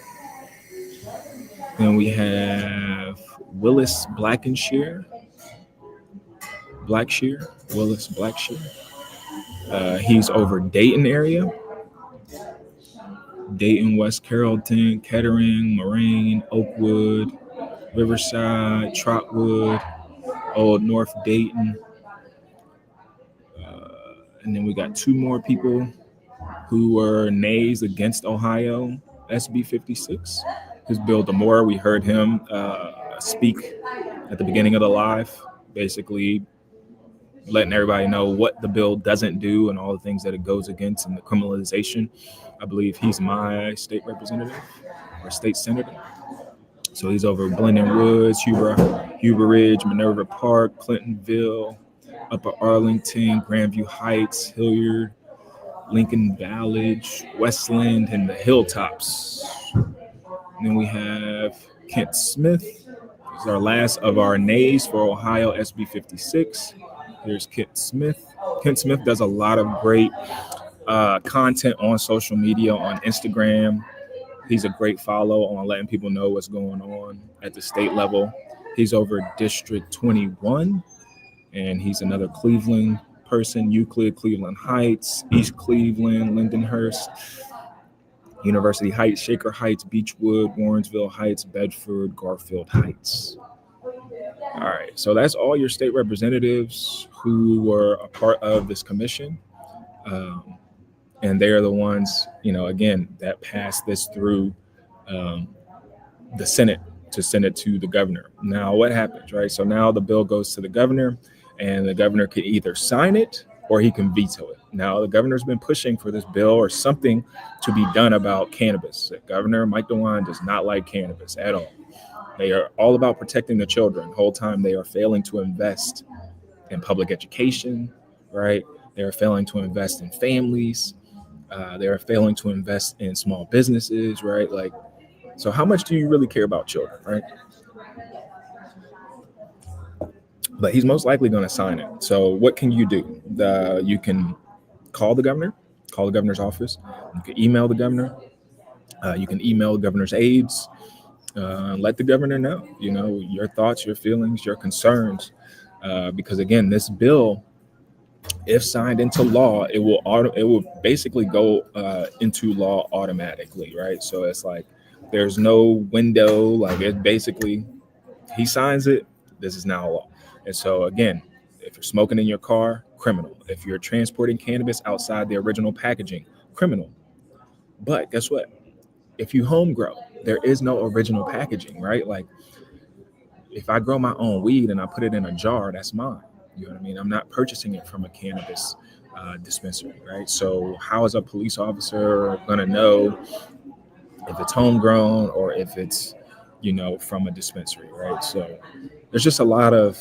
Then we have Willis Blackshear. Willis Blackshear. He's over Dayton area. Dayton, West Carrollton, Kettering, Moraine, Oakwood, Riverside, Trotwood, Old North Dayton. And then we got two more people who were nays against Ohio SB 56. His Bill DeMore, we heard him speak at the beginning of the live, basically letting everybody know what the bill doesn't do and all the things that it goes against and the criminalization. I believe he's my state representative or state senator. So he's over Blendon Woods, Huber Ridge, Minerva Park, Clintonville, Upper Arlington, Grandview Heights, Hilliard, Lincoln Village, Westland, and the Hilltops. And then we have Kent Smith. This is our last of our nays for Ohio SB 56. Here's Kent Smith. Kent Smith does a lot of great content on social media, on Instagram. He's a great follow on letting people know what's going on at the state level. He's over District 21, and he's another Cleveland person, Euclid, Cleveland Heights, East Cleveland, Lindenhurst, University Heights, Shaker Heights, Beechwood, Warrensville Heights, Bedford, Garfield Heights. All right, so that's all your state representatives who were a part of this commission. And they are the ones, again, that passed this through the Senate to send it to the governor. Now, what happens, right? So now the bill goes to the governor, and the governor can either sign it or he can veto it. Now, the governor's been pushing for this bill or something to be done about cannabis. Governor Mike DeWine does not like cannabis at all. They are all about protecting the children. The whole time they are failing to invest in public education, right? They are failing to invest in families. They are failing to invest in small businesses, right? So how much do you really care about children, right? But he's most likely going to sign it. So what can you do? You can call the governor's office. You can email the governor. You can email the governor's aides. Let the governor know, your thoughts, your feelings, your concerns. Because again, this bill, if signed into law, it will basically go into law automatically, right? So it's like there's no window. It basically, he signs it, this is now law. And so again, if you're smoking in your car, criminal. If you're transporting cannabis outside the original packaging, criminal. But guess what? If you home grow, there is no original packaging, right? If I grow my own weed and I put it in a jar, that's mine. You know what I mean? I'm not purchasing it from a cannabis dispensary, right? So how is a police officer going to know if it's homegrown or if it's, from a dispensary, right? So there's just a lot of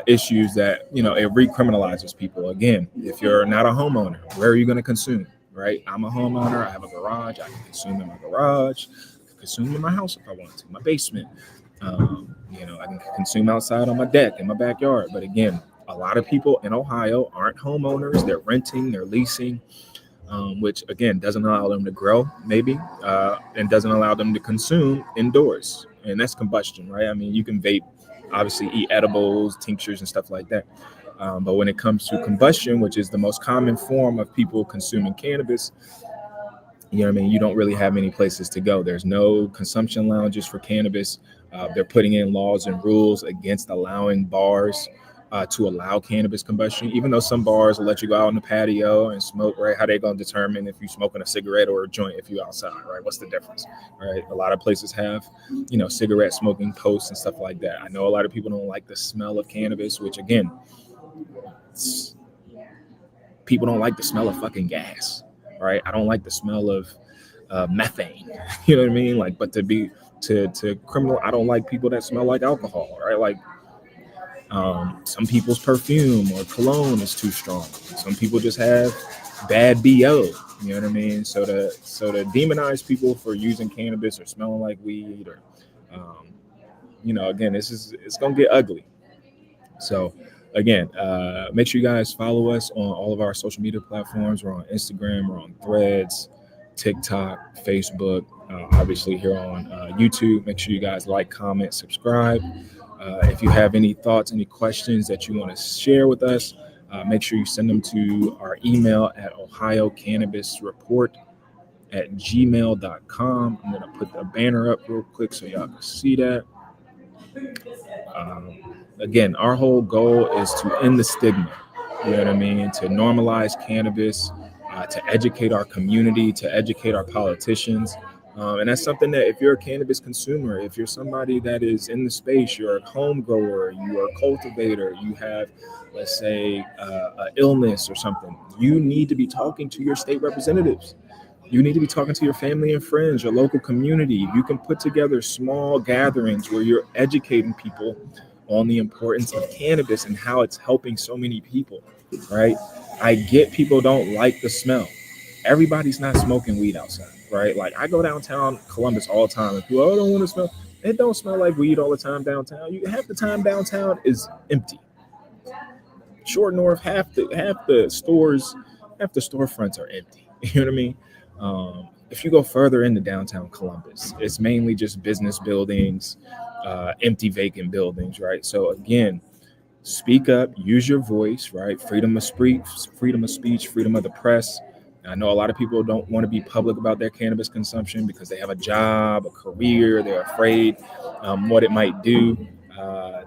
issues that, it recriminalizes people. Again, if you're not a homeowner, where are you going to consume, right? I'm a homeowner. I have a garage. I can consume in my garage. I can consume in my house if I want to, my basement. I can consume outside on my deck in my backyard. But again, a lot of people in Ohio aren't homeowners. They're renting, they're leasing, which again doesn't allow them to grow, maybe, and doesn't allow them to consume indoors. And that's combustion, right? I mean, you can vape, obviously eat edibles, tinctures, and stuff like that. But when it comes to combustion, which is the most common form of people consuming cannabis, You know what I mean? You don't really have many places to go. There's no consumption lounges for cannabis. They're putting in laws and rules against allowing bars to allow cannabis combustion, even though some bars will let you go out on the patio and smoke, right? How they going to determine if you're smoking a cigarette or a joint if you're outside, right? What's the difference, right? A lot of places have, cigarette smoking posts and stuff like that. I know a lot of people don't like the smell of cannabis, which again, people don't like the smell of fucking gas, right? I don't like the smell of methane. You know what I mean? Like, but to criminal, I don't like people that smell like alcohol, right? Like, some people's perfume or cologne is too strong. Some people just have bad BO. You know what I mean? So to demonize people for using cannabis or smelling like weed or, again, it's gonna get ugly. So again, make sure you guys follow us on all of our social media platforms. We're on Instagram, we're on Threads, TikTok, Facebook, obviously here on YouTube. Make sure you guys like, comment, subscribe. If you have any thoughts, any questions that you want to share with us, make sure you send them to our email at ohiocannabisreport@gmail.com. I'm going to put the banner up real quick so y'all can see that. Again, our whole goal is to end the stigma, you know what I mean? To normalize cannabis, to educate our community, to educate our politicians. And that's something that if you're a cannabis consumer, if you're somebody that is in the space, you're a home grower, you are a cultivator, you have, let's say, an illness or something, you need to be talking to your state representatives. You need to be talking to your family and friends, your local community. You can put together small gatherings where you're educating people on the importance of cannabis and how it's helping so many people, right? I get people don't like the smell. Everybody's not smoking weed outside, right? Like I go downtown Columbus all the time and people, don't want to smell. It don't smell like weed all the time downtown. Half the time downtown is empty. Short North, half the storefronts are empty. You know what I mean? If you go further into downtown Columbus, it's mainly just business buildings, empty vacant buildings, right? So again, speak up, use your voice, right? Freedom of speech, freedom of the press. I know a lot of people don't want to be public about their cannabis consumption because they have a job, a career, they're afraid what it might do.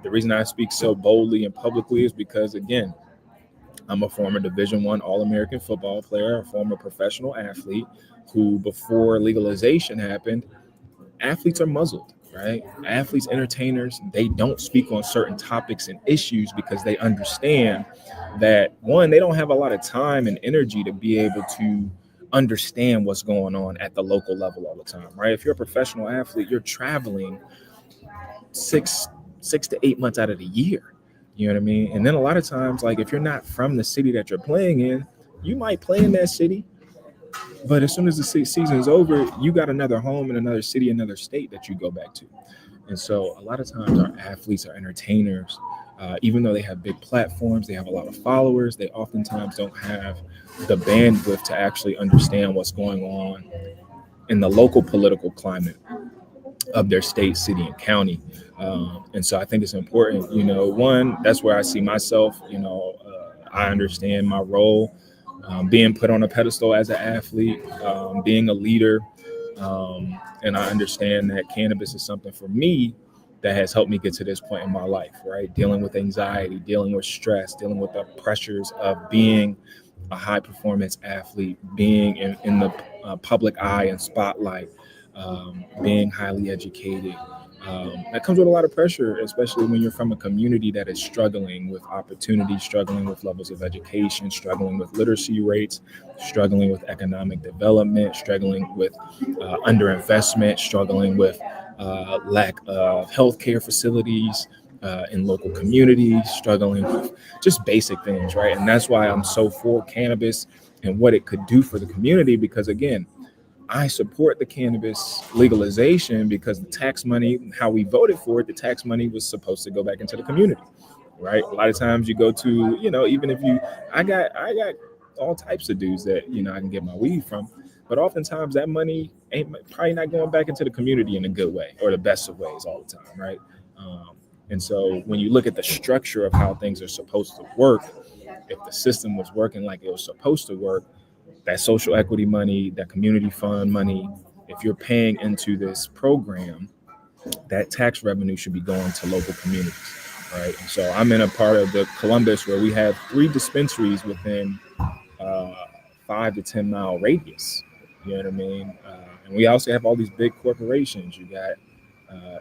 The reason I speak so boldly and publicly is because, again, I'm a former Division I All-American football player, a former professional athlete who, before legalization happened, athletes are muzzled, right? Athletes, entertainers, they don't speak on certain topics and issues because they understand that, one, they don't have a lot of time and energy to be able to understand what's going on at the local level all the time, right? If you're a professional athlete, you're traveling six to 8 months out of the year. You know what I mean? And then a lot of times, like if you're not from the city that you're playing in, you might play in that city, but as soon as the season is over, you got another home in another city, another state that you go back to. And so a lot of times our athletes, our entertainers, even though they have big platforms, they have a lot of followers, they oftentimes don't have the bandwidth to actually understand what's going on in the local political climate of their state, city, and county. And so I think it's important, one, that's where I see myself, I understand my role, being put on a pedestal as an athlete, being a leader. And I understand that cannabis is something for me that has helped me get to this point in my life, right? Dealing with anxiety, dealing with stress, dealing with the pressures of being a high performance athlete, being in the public eye and spotlight, being highly educated. That comes with a lot of pressure, especially when you're from a community that is struggling with opportunities, struggling with levels of education, struggling with literacy rates, struggling with economic development, struggling with underinvestment, struggling with lack of healthcare facilities in local communities, struggling with just basic things, right? And that's why I'm so for cannabis and what it could do for the community, because again, I support the cannabis legalization because the tax money, how we voted for it, the tax money was supposed to go back into the community, right? A lot of times you go to, even if I got all types of dudes that, I can get my weed from, but oftentimes that money ain't probably not going back into the community in a good way or the best of ways all the time, right? And so when you look at the structure of how things are supposed to work, if the system was working like it was supposed to work, that social equity money, that community fund money, if you're paying into this program, that tax revenue should be going to local communities, right? And so I'm in a part of the Columbus where we have 3 dispensaries within 5 to 10 mile radius. You know what I mean? And we also have all these big corporations. You got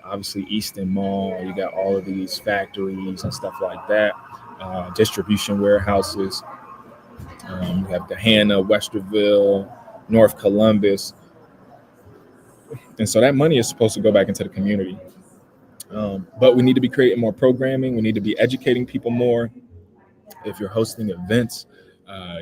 obviously Easton Mall. You got all of these factories and stuff like that. Distribution warehouses. You have Gahanna, Westerville, North Columbus. And so that money is supposed to go back into the community. But we need to be creating more programming. We need to be educating people more. If you're hosting events,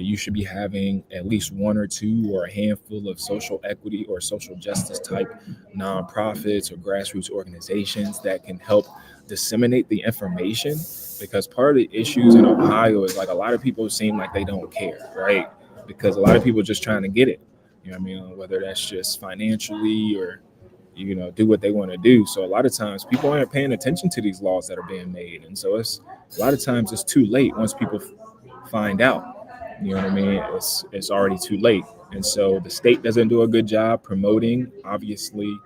you should be having at least 1 or 2 or a handful of social equity or social justice type nonprofits or grassroots organizations that can help disseminate the information. Because part of the issues in Ohio is like a lot of people seem like they don't care, right? Because a lot of people are just trying to get it. You know what I mean? Whether that's just financially or do what they want to do. So a lot of times people aren't paying attention to these laws that are being made. And so it's a lot of times it's too late once people find out. You know what I mean? It's already too late. And so the state doesn't do a good job promoting, obviously,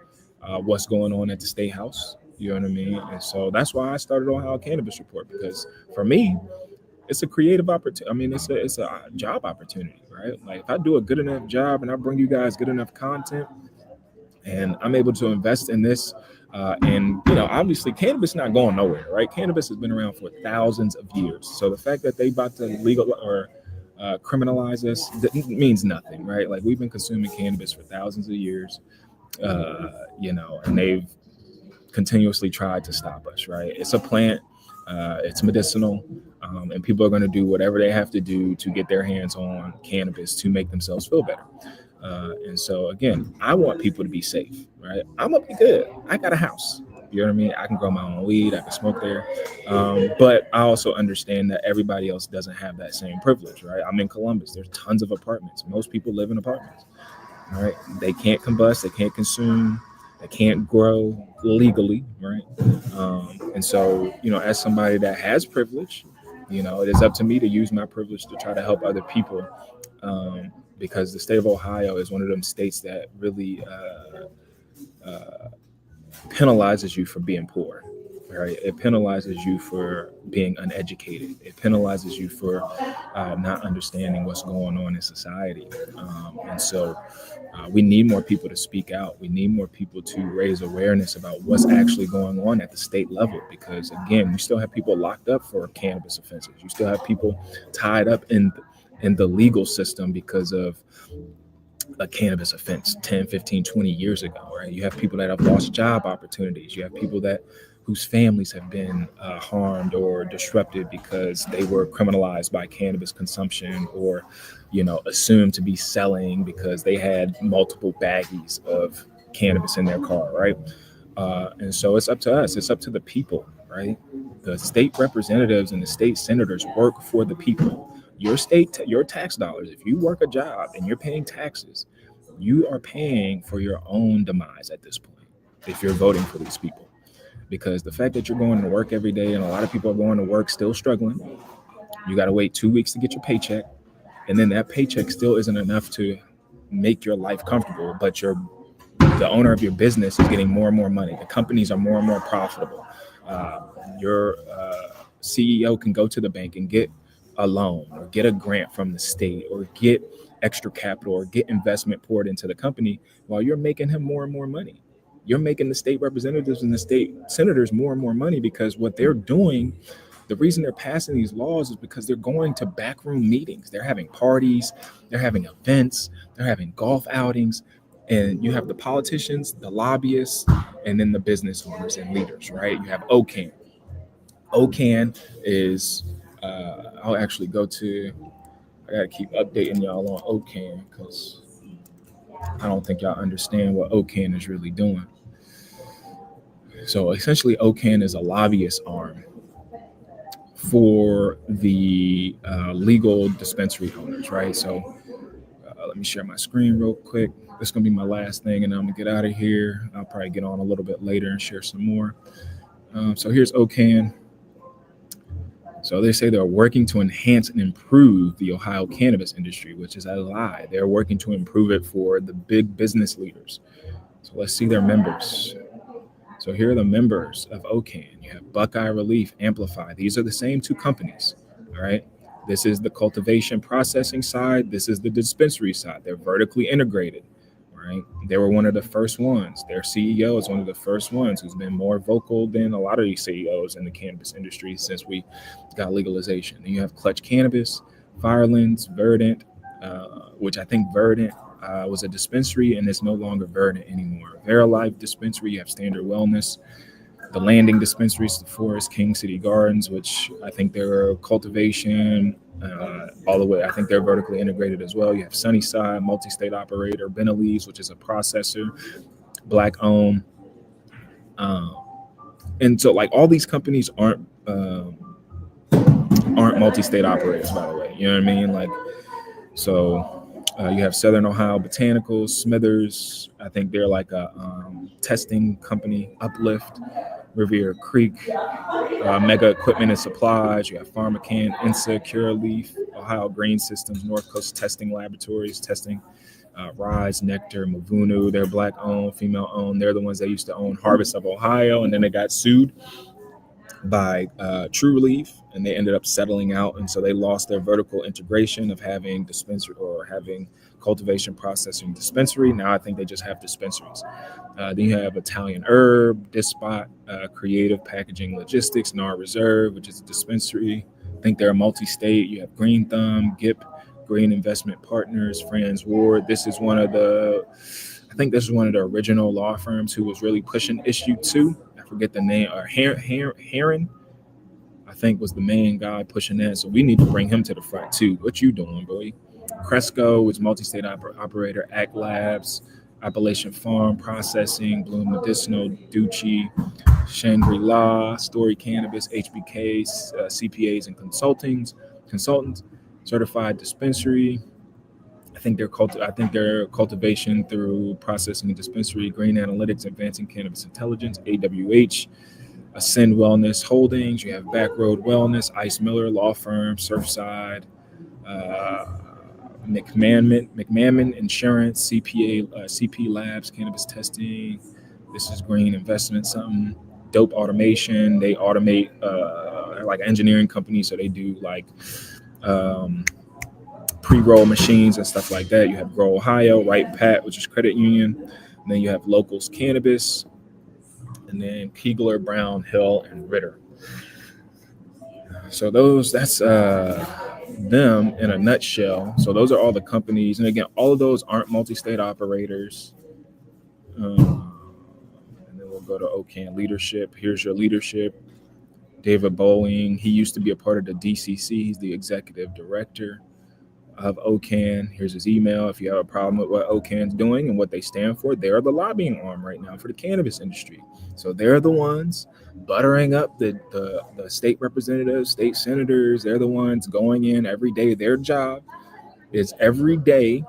what's going on at the state house. You know what I mean? And so that's why I started Ohio Cannabis Report, because for me, it's a creative opportunity. I mean, it's a job opportunity, right? Like if I do a good enough job and I bring you guys good enough content, and I'm able to invest in this. And obviously, cannabis is not going nowhere, right? Cannabis has been around for thousands of years. So the fact that they about to legal or criminalize us means nothing, right? Like we've been consuming cannabis for thousands of years, and they've continuously tried to stop us, right? It's a plant. It's medicinal, and people are going to do whatever they have to do to get their hands on cannabis to make themselves feel better. And so, again, I want people to be safe, right? I'm going to be good. I got a house. You know what I mean? I can grow my own weed. I can smoke there. But I also understand that everybody else doesn't have that same privilege, right? I'm in Columbus. There's tons of apartments. Most people live in apartments, right? They can't combust. They can't consume. They can't grow legally, right? And so, as somebody that has privilege, it is up to me to use my privilege to try to help other people. Because the state of Ohio is one of them states that really penalizes you for being poor, right? It penalizes you for being uneducated. It penalizes you for not understanding what's going on in society. And so we need more people to speak out. We need more people to raise awareness about what's actually going on at the state level. Because, again, you still have people locked up for cannabis offenses. You still have people tied up in the legal system because of a cannabis offense 10, 15, 20 years ago, right? You have people that have lost job opportunities. You have people whose families have been harmed or disrupted because they were criminalized by cannabis consumption or, assumed to be selling because they had multiple baggies of cannabis in their car, right? And so it's up to us. It's up to the people, right? The state representatives and the state senators work for the people. Your your tax dollars, if you work a job and you're paying taxes, you are paying for your own demise at this point if you're voting for these people. Because the fact that you're going to work every day, and a lot of people are going to work still struggling, you got to wait 2 weeks to get your paycheck. And then that paycheck still isn't enough to make your life comfortable, but the owner of your business is getting more and more money. The companies are more and more profitable. Your CEO can go to the bank and get a loan or get a grant from the state or get extra capital or get investment poured into the company while you're making him more and more money. You're making the state representatives and the state senators more and more money because what they're doing, the reason they're passing these laws is because they're going to backroom meetings. They're having parties, they're having events, they're having golf outings. And you have the politicians, the lobbyists, and then the business owners and leaders, right? You have OCAN. OCAN is, I'll actually I got to keep updating y'all on OCAN because I don't think y'all understand what OCAN is really doing. So essentially, OCAN is a lobbyist arm for the legal dispensary owners, right? So let me share my screen real quick. This is going to be my last thing, and I'm going to get out of here. I'll probably get on a little bit later and share some more. So here's OCAN. So they say they're working to enhance and improve the Ohio cannabis industry, which is a lie. They're working to improve it for the big business leaders. So let's see their members. So here are the members of OCAN. You have Buckeye Relief, Amplify. These are the same two companies, all right? This is the cultivation processing side. This is the dispensary side. They're vertically integrated, right? They were one of the first ones. Their CEO is one of the first ones who's been more vocal than a lot of these CEOs in the cannabis industry since we got legalization. And you have Clutch Cannabis, Firelands, Verdant, which I think Verdant was a dispensary and it's no longer Verdant anymore. Verilife Dispensary, you have Standard Wellness, the Landing Dispensaries, the Forest, King City Gardens, which I think they're cultivation all the way. I think they're vertically integrated as well. You have Sunnyside, multi-state operator, Benelli's, which is a processor, Black owned. And so like all these companies aren't multi-state operators, by the way. You know what I mean? Like, so you have Southern Ohio Botanicals, Smithers. I think they're like a testing company, Uplift, Riviera Creek, Mega Equipment and Supplies. You have PharmaCann, Insa, Curaleaf, Ohio Grain Systems, North Coast Testing Laboratories, testing Rise, Nectar, Mavunu. They're Black owned, female owned. They're the ones that used to own Harvest of Ohio, and then they got sued by True Relief, and they ended up settling out, and so they lost their vertical integration of having dispensary or having cultivation processing dispensary. Now I think they just have dispensaries. Then you have Italian Herb, Dispot, Creative Packaging Logistics, NAR Reserve, which is a dispensary. I think they're multi-state. You have Green Thumb, GIP, Green Investment Partners, Franz Ward. This is one of the original law firms who was really pushing issue 2. I forget the name, or Heron, I think was the main guy pushing that. So we need to bring him to the front too. What you doing, boy? Cresco, which multi-state operator, Act Labs, Appalachian Farm Processing, Bloom Medicinal, Ducci, Shangri-La, Story Cannabis, HBK, CPAs and consultants, Certified Dispensary. I think their cultivation through processing and dispensary, Green Analytics, Advancing Cannabis Intelligence, AWH, Ascend Wellness Holdings. You have Backroad Wellness, Ice Miller Law Firm, Surfside, McMahon Insurance, CP Labs, Cannabis Testing. This is Green Investment, something. Dope Automation. They automate like engineering companies, so they do like pre-roll machines and stuff like that. You have Grow Ohio, Right Pat, which is credit union. And then you have Locals Cannabis, and then Kegler, Brown, Hill, and Ritter. So that's them in a nutshell. So those are all the companies. And again, all of those aren't multi-state operators. And then we'll go to OCAN leadership. Here's your leadership. David Bowling, he used to be a part of the DCC. He's the executive director of OCAN. Here's his email. If you have a problem with what OCAN's doing and what they stand for, they're the lobbying arm right now for the cannabis industry. So they're the ones buttering up the state representatives, state senators. They're the ones going in every day. Their job is every day.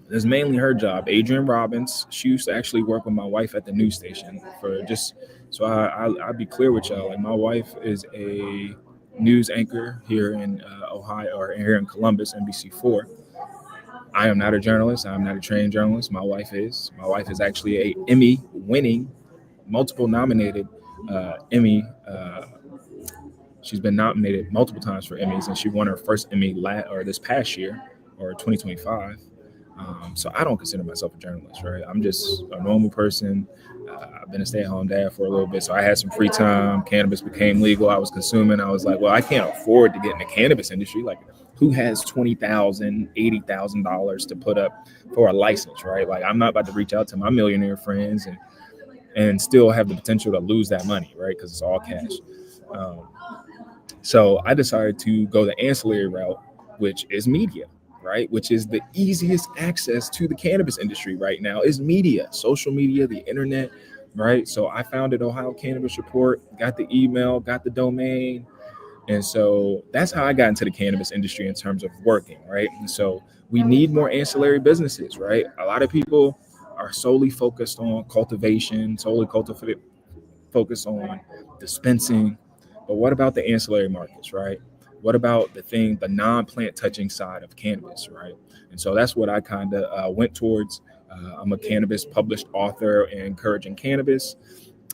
This is mainly her job. Adrienne Robbins, she used to actually work with my wife at the news station for just, so I'll be clear with y'all. Like, my wife is a news anchor here in Ohio, or here in Columbus, NBC4. I am not a journalist. I'm not a trained journalist. My wife is. My wife is actually a Emmy-winning, multiple nominated Emmy. She's been nominated multiple times for Emmys, and she won her first Emmy this past year, or 2025. So I don't consider myself a journalist, right? I'm just a normal person. I've been a stay-at-home dad for a little bit, so I had some free time. Cannabis became legal. I was consuming. I was like, well, I can't afford to get in the cannabis industry. Like, who has $20,000, $80,000 to put up for a license, right? Like, I'm not about to reach out to my millionaire friends and still have the potential to lose that money, right? Because it's all cash. So I decided to go the ancillary route, which is media, right? Which is the easiest access to the cannabis industry right now is media, social media, the internet, right? So I founded Ohio Cannabis Report, got the email, got the domain. And so that's how I got into the cannabis industry in terms of working, right? And so we need more ancillary businesses, right? A lot of people are solely focused on cultivation, focused on dispensing, But what about the ancillary markets, right? What about the non-plant touching side of cannabis, right? And so that's what I kind of went towards. I'm a cannabis published author and encouraging cannabis.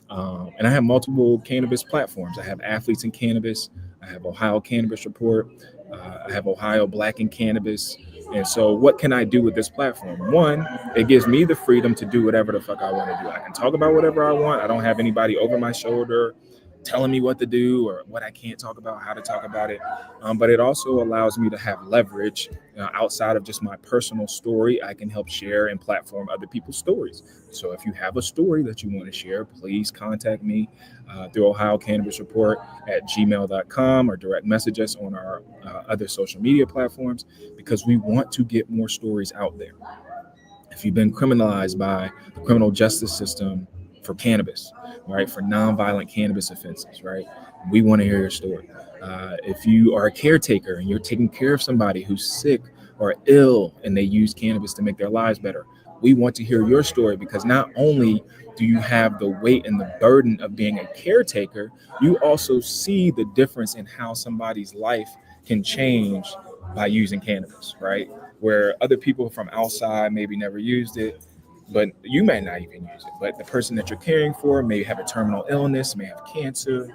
And I have multiple cannabis platforms. I have Athletes in Cannabis. I have Ohio Cannabis Report. I have Ohio Black in Cannabis. And so what can I do with this platform? One, it gives me the freedom to do whatever the fuck I want to do. I can talk about whatever I want. I don't have anybody over my shoulder telling me what to do or what I can't talk about, how to talk about it. But it also allows me to have leverage outside of just my personal story. I can help share and platform other people's stories. So if you have a story that you want to share, please contact me through Ohio Cannabis Report at gmail.com or direct message us on our other social media platforms, because we want to get more stories out there. If you've been criminalized by the criminal justice system for cannabis, right, for nonviolent cannabis offenses, right, we want to hear your story. If you are a caretaker and you're taking care of somebody who's sick or ill and they use cannabis to make their lives better, we want to hear your story, because not only do you have the weight and the burden of being a caretaker, you also see the difference in how somebody's life can change by using cannabis, right? Where other people from outside maybe never used it, but you may not even use it. But the person that you're caring for may have a terminal illness, may have cancer,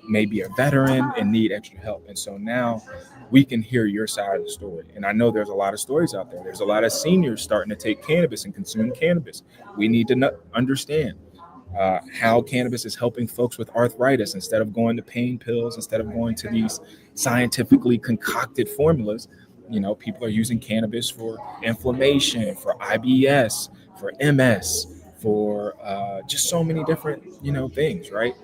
may be a veteran and need extra help. And so now we can hear your side of the story. And I know there's a lot of stories out there. There's a lot of seniors starting to take cannabis and consume cannabis. We need to understand how cannabis is helping folks with arthritis instead of going to pain pills, instead of going to these scientifically concocted formulas. You know, people are using cannabis for inflammation, for IBS, for MS, for just so many different, things, right?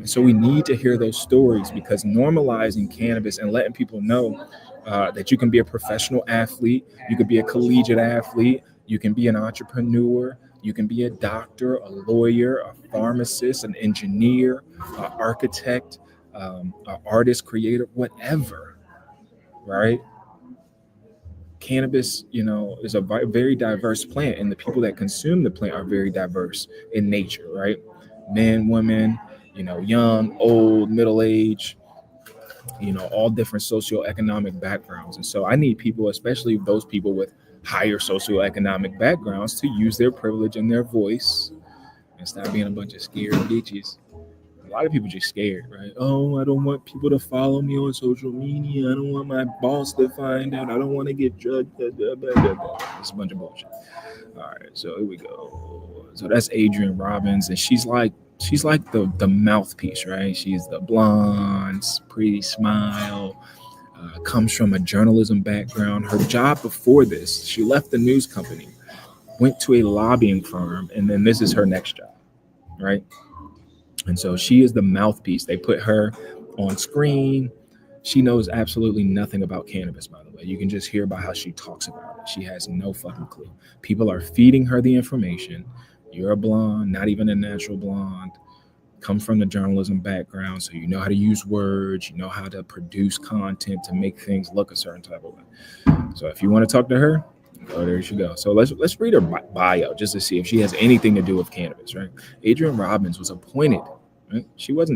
So we need to hear those stories, because normalizing cannabis and letting people know that you can be a professional athlete, you could be a collegiate athlete, you can be an entrepreneur, you can be a doctor, a lawyer, a pharmacist, an engineer, an architect, an artist, creator, whatever, right? Cannabis, is a very diverse plant, and the people that consume the plant are very diverse in nature, right? Men, women, young, old, middle age, all different socioeconomic backgrounds. And so I need people, especially those people with higher socioeconomic backgrounds, to use their privilege and their voice and stop being a bunch of scared bitches. A lot of people just scared, right? Oh, I don't want people to follow me on social media. I don't want my boss to find out. I don't want to get judged. It's a bunch of bullshit. All right, so here we go. So that's Adrienne Robbins, and she's like the mouthpiece, right? She's the blonde, pretty smile, comes from a journalism background. Her job before this, she left the news company, went to a lobbying firm, and then this is her next job, right? And so she is the mouthpiece. They put her on screen. She knows absolutely nothing about cannabis, by the way. You can just hear by how she talks about it. She has no fucking clue. People are feeding her the information. You're a blonde, not even a natural blonde, come from the journalism background, so you know how to use words, you know how to produce content to make things look a certain type of way. So if you want to talk to her, there you go. So let's read her bio just to see if she has anything to do with cannabis, right? Adrienne Robbins was appointed, right? She was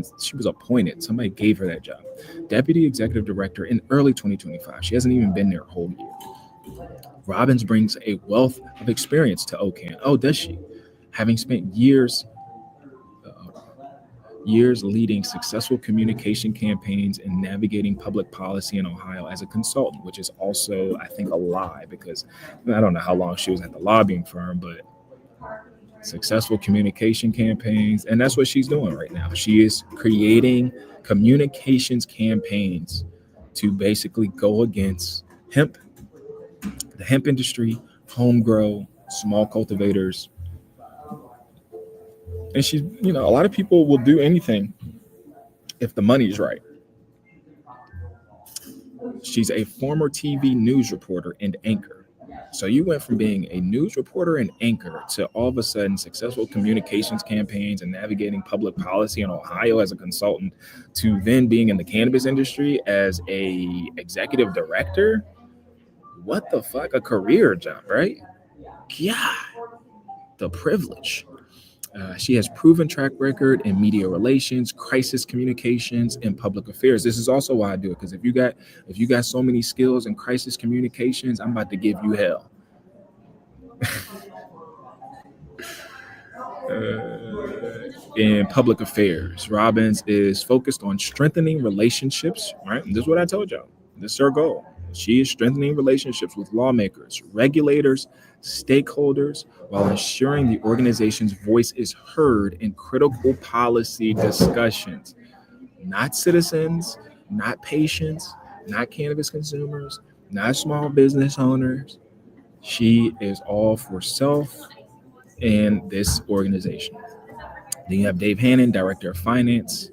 appointed. Somebody gave her that job. Deputy Executive Director in early 2025. She hasn't even been there a whole year. Robbins brings a wealth of experience to OCAN. Oh, does she? Having spent years leading successful communication campaigns and navigating public policy in Ohio as a consultant, which is also, I think, a lie, because I don't know how long she was at the lobbying firm, but successful communication campaigns. And that's what she's doing right now. She is creating communications campaigns to basically go against hemp, the hemp industry, home grow, small cultivators. And she's, a lot of people will do anything if the money's right. She's a former TV news reporter and anchor. So you went from being a news reporter and anchor to all of a sudden successful communications campaigns and navigating public policy in Ohio as a consultant, to then being in the cannabis industry as a executive director. What the fuck? A career jump, right? Yeah, the privilege. She has proven track record in media relations, crisis communications, and public affairs. This is also why I do it, because if you got so many skills in crisis communications, I'm about to give you hell. In public affairs, Robbins is focused on strengthening relationships. Right, and this is what I told y'all. This is her goal. She is strengthening relationships with lawmakers, regulators, stakeholders, while ensuring the organization's voice is heard in critical policy discussions. Not citizens, not patients, not cannabis consumers, not small business owners. She is all for self and this organization. Then you have Dave Hannon, Director of Finance.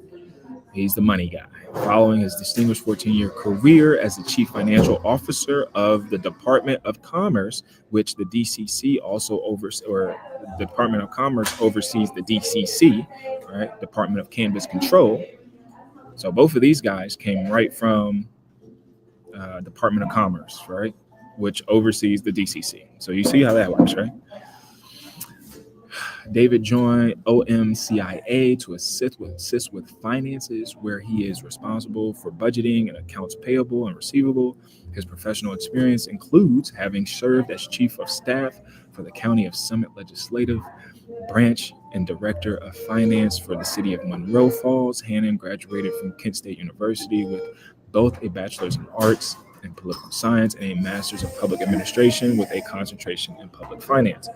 He's the money guy. Following his distinguished 14-year career as the Chief Financial Officer of the Department of Commerce, which the DCC also oversees, or the Department of Commerce oversees the DCC, right? Department of Cannabis Control. So both of these guys came right from Department of Commerce, right? Which oversees the DCC. So you see how that works, right? David joined OMCIA to assist with finances, where he is responsible for budgeting and accounts payable and receivable. His professional experience includes having served as chief of staff for the County of Summit Legislative Branch and director of finance for the city of Monroe Falls. Hannon graduated from Kent State University with both a bachelor's in arts and political science and a master's in public administration with a concentration in public finance.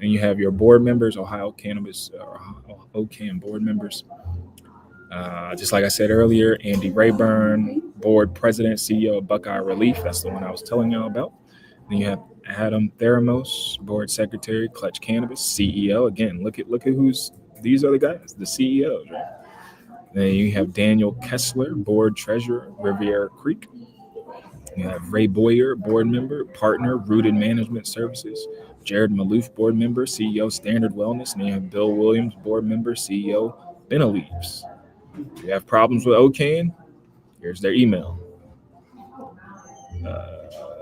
And you have your board members, Ohio Cannabis, OCAN board members. Just like I said earlier, Andy Rayburn, board president, CEO of Buckeye Relief. That's the one I was telling y'all about. Then you have Adam Theramos, board secretary, Clutch Cannabis, CEO. Again, look at who's these are the guys, the CEOs, right? Then you have Daniel Kessler, board treasurer, Riviera Creek. You have Ray Boyer, board member, partner, Rooted Management Services. Jared Maloof, board member, CEO, Standard Wellness. And you have Bill Williams, board member, CEO, Benaleaves. If you have problems with OCAN, here's their email.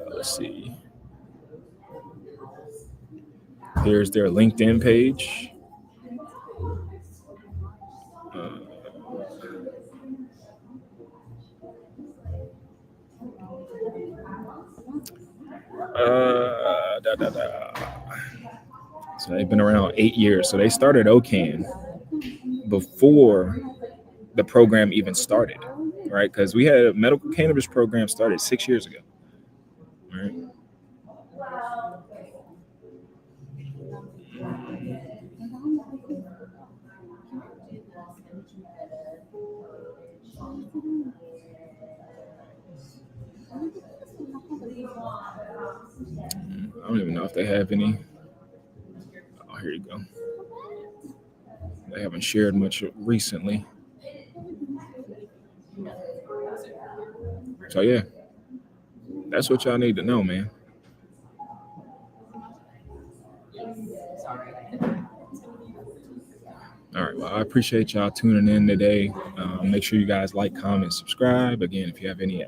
Let's see. Here's their LinkedIn page. So they've been around 8 years. So they started OCAN before the program even started, right? Because we had a medical cannabis program started 6 years ago, right? I don't even know if they have any. Oh, here you go. They haven't shared much recently. So yeah, that's what y'all need to know, man. All right, well, I appreciate y'all tuning in today. Make sure you guys like, comment, subscribe. Again, if you have any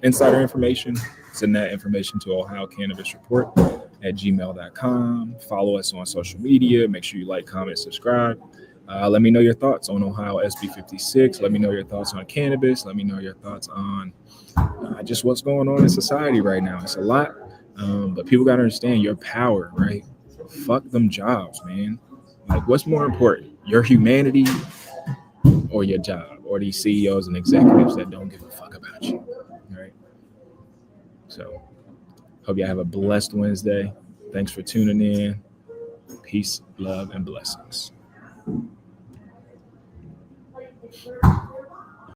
insider information, send that information to ohiocannabisreport@gmail.com. Follow us on social media. Make sure you like, comment, subscribe. Let me know your thoughts on Ohio SB 56. Let me know your thoughts on cannabis. Let me know your thoughts on just what's going on in society right now. It's a lot, but people got to understand your power, right? Fuck them jobs, man. Like, what's more important, your humanity or your job, or these CEOs and executives that don't give a fuck about you, right? So, hope y'all have a blessed Wednesday. Thanks for tuning in. Peace, love, and blessings.